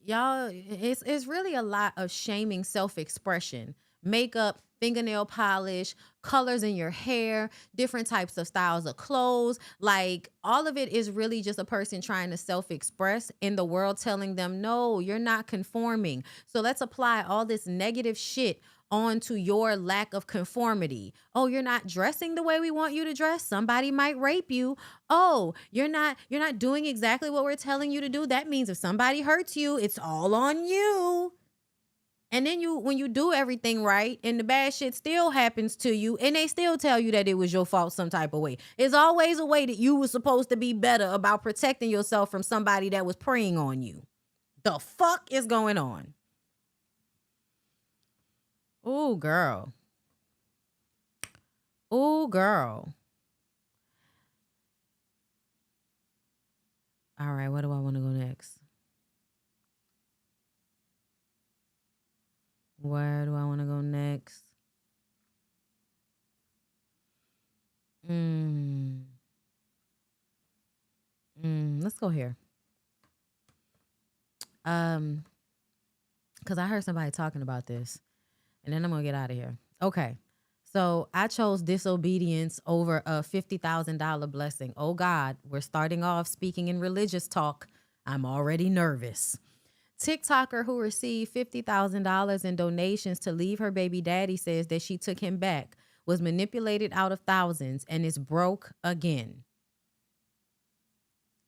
Y'all, it's really a lot of shaming self-expression. Makeup, fingernail polish, colors in your hair, different types of styles of clothes. Like, all of it is really just a person trying to self-express in the world telling them, no, you're not conforming. So let's apply all this negative shit onto your lack of conformity. Oh, you're not dressing the way we want you to dress. Somebody might rape you. Oh, you're not doing exactly what we're telling you to do. That means if somebody hurts you, it's all on you. And then when you do everything right and the bad shit still happens to you and they still tell you that it was your fault some type of way. It's always a way that you were supposed to be better about protecting yourself from somebody that was preying on you. The fuck is going on? Ooh, girl. Ooh, girl. All right, where do I want to go next? Where do I want to go next? Let's go here. Because I heard somebody talking about this. And then I'm going to get out of here. Okay. So I chose disobedience over a $50,000 blessing. Oh God, we're starting off speaking in religious talk. I'm already nervous. TikToker who received $50,000 in donations to leave her baby daddy says that she took him back, was manipulated out of thousands, and is broke again.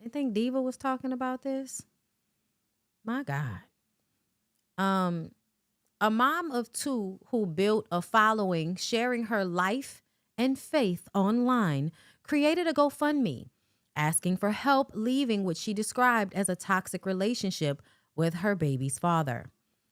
I think Diva was talking about this. My God. A mom of two who built a following sharing her life and faith online created a GoFundMe asking for help leaving what she described as a toxic relationship with her baby's father.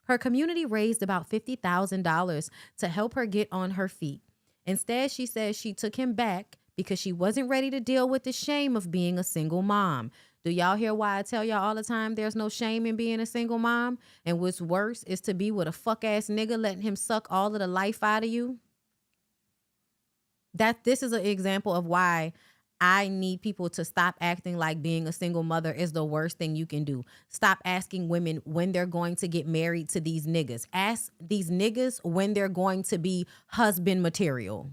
Her community raised about $50,000 to help her get on her feet. Instead, she says she took him back because she wasn't ready to deal with the shame of being a single mom. Do y'all hear why I tell y'all all the time there's no shame in being a single mom? And what's worse is to be with a fuck-ass nigga letting him suck all of the life out of you? This is an example of why I need people to stop acting like being a single mother is the worst thing you can do. Stop asking women when they're going to get married to these niggas. Ask these niggas when they're going to be husband material.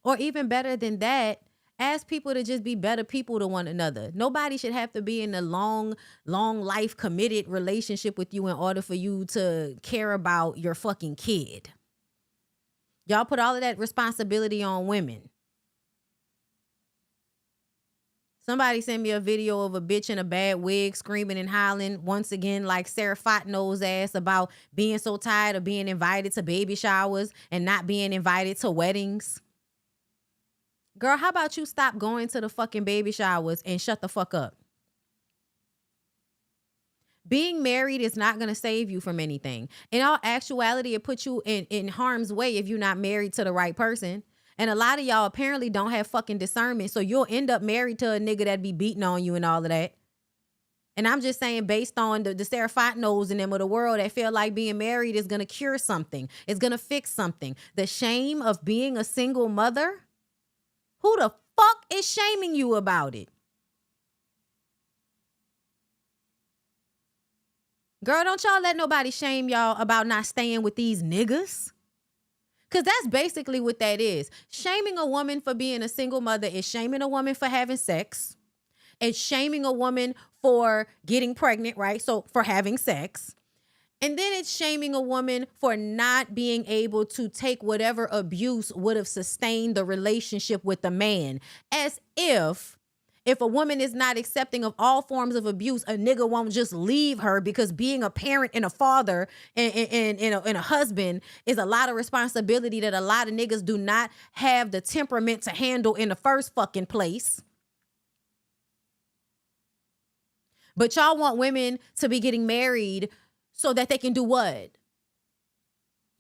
Or even better than that, ask people to just be better people to one another. Nobody should have to be in a long life committed relationship with you in order for you to care about your fucking kid. Y'all put all of that responsibility on women. Somebody sent me a video of a bitch in a bad wig screaming and hollering once again like Sarah Fontenot's ass about being so tired of being invited to baby showers and not being invited to weddings. Girl, how about you stop going to the fucking baby showers and shut the fuck up? Being married is not going to save you from anything. In all actuality, it puts you in harm's way if you're not married to the right person. And a lot of y'all apparently don't have fucking discernment. So you'll end up married to a nigga that be beating on you and all of that. And I'm just saying, based on the Sarah Fontenot's and them of the world that feel like being married is going to cure something. It's going to fix something. The shame of being a single mother? Who the fuck is shaming you about it? Girl, don't y'all let nobody shame y'all about not staying with these niggas. Because that's basically what that is. Shaming a woman for being a single mother is shaming a woman for having sex. It's shaming a woman for getting pregnant, right? So for having sex. And then it's shaming a woman for not being able to take whatever abuse would have sustained the relationship with the man. As if a woman is not accepting of all forms of abuse, a nigga won't just leave her because being a parent and a father and a husband is a lot of responsibility that a lot of niggas do not have the temperament to handle in the first fucking place. But y'all want women to be getting married so that they can do what?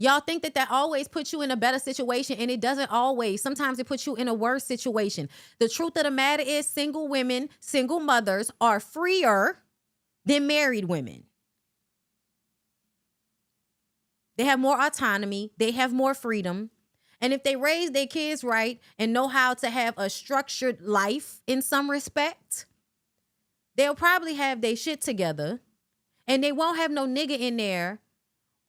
Y'all think that always puts you in a better situation, and it doesn't always. Sometimes it puts you in a worse situation. The truth of the matter is single women, single mothers are freer than married women. They have more autonomy. They have more freedom. And if they raise their kids right and know how to have a structured life in some respect, they'll probably have their shit together, and they won't have no nigga in there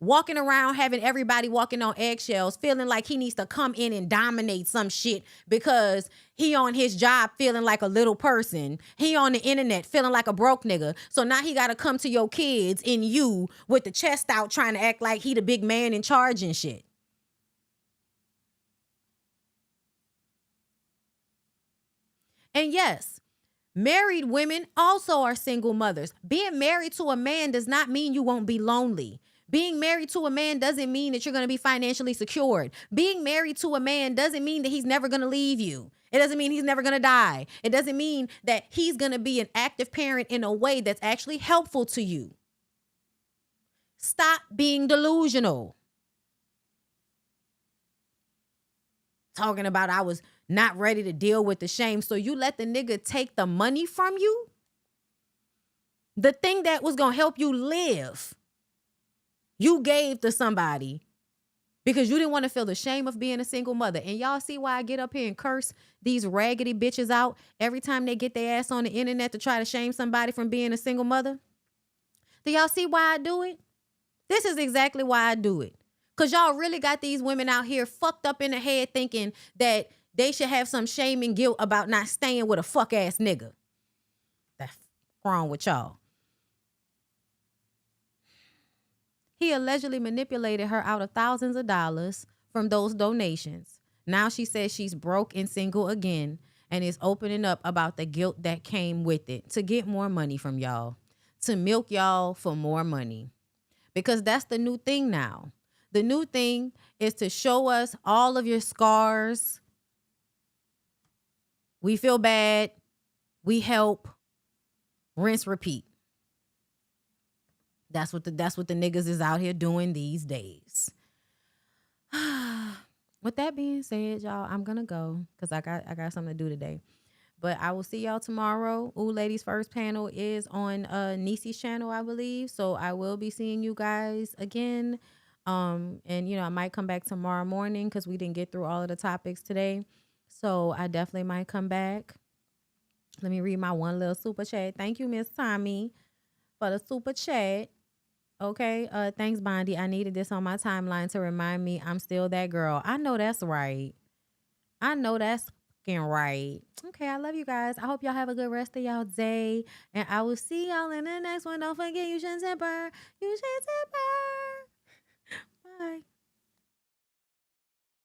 walking around having everybody walking on eggshells, feeling like he needs to come in and dominate some shit because he on his job feeling like a little person. He on the internet feeling like a broke nigga. So now he got to come to your kids and you with the chest out trying to act like he the big man in charge and shit. And yes, married women also are single mothers. Being married to a man does not mean you won't be lonely. Being married to a man doesn't mean that you're going to be financially secured. Being married to a man doesn't mean that he's never going to leave you. It doesn't mean he's never going to die. It doesn't mean that he's going to be an active parent in a way that's actually helpful to you. Stop being delusional. Talking about I was not ready to deal with the shame. So you let the nigga take the money from you? The thing that was going to help you live, you gave to somebody because you didn't want to feel the shame of being a single mother. And y'all see why I get up here and curse these raggedy bitches out every time they get their ass on the internet to try to shame somebody from being a single mother? Do y'all see why I do it? This is exactly why I do it. Because y'all really got these women out here fucked up in the head thinking that they should have some shame and guilt about not staying with a fuck-ass nigga. That's wrong with y'all. He allegedly manipulated her out of thousands of dollars from those donations. Now she says she's broke and single again and is opening up about the guilt that came with it to get more money from y'all, to milk y'all for more money. Because that's the new thing now. The new thing is to show us all of your scars. We feel bad. We help. Rinse, repeat. That's what the niggas is out here doing these days. With that being said, y'all, I'm gonna go because I got something to do today. But I will see y'all tomorrow. Ooh, Ladies First panel is on Niecy's channel, I believe. So I will be seeing you guys again. And I might come back tomorrow morning because we didn't get through all of the topics today. So I definitely might come back. Let me read my one little super chat. Thank you, Miss Tommy, for the super chat. Okay. Thanks, Bondy. I needed this on my timeline to remind me I'm still that girl. I know that's right. I know that's fucking right. Okay, I love you guys. I hope y'all have a good rest of y'all day. And I will see y'all in the next one. Don't forget, you shouldn't temper. You should temper.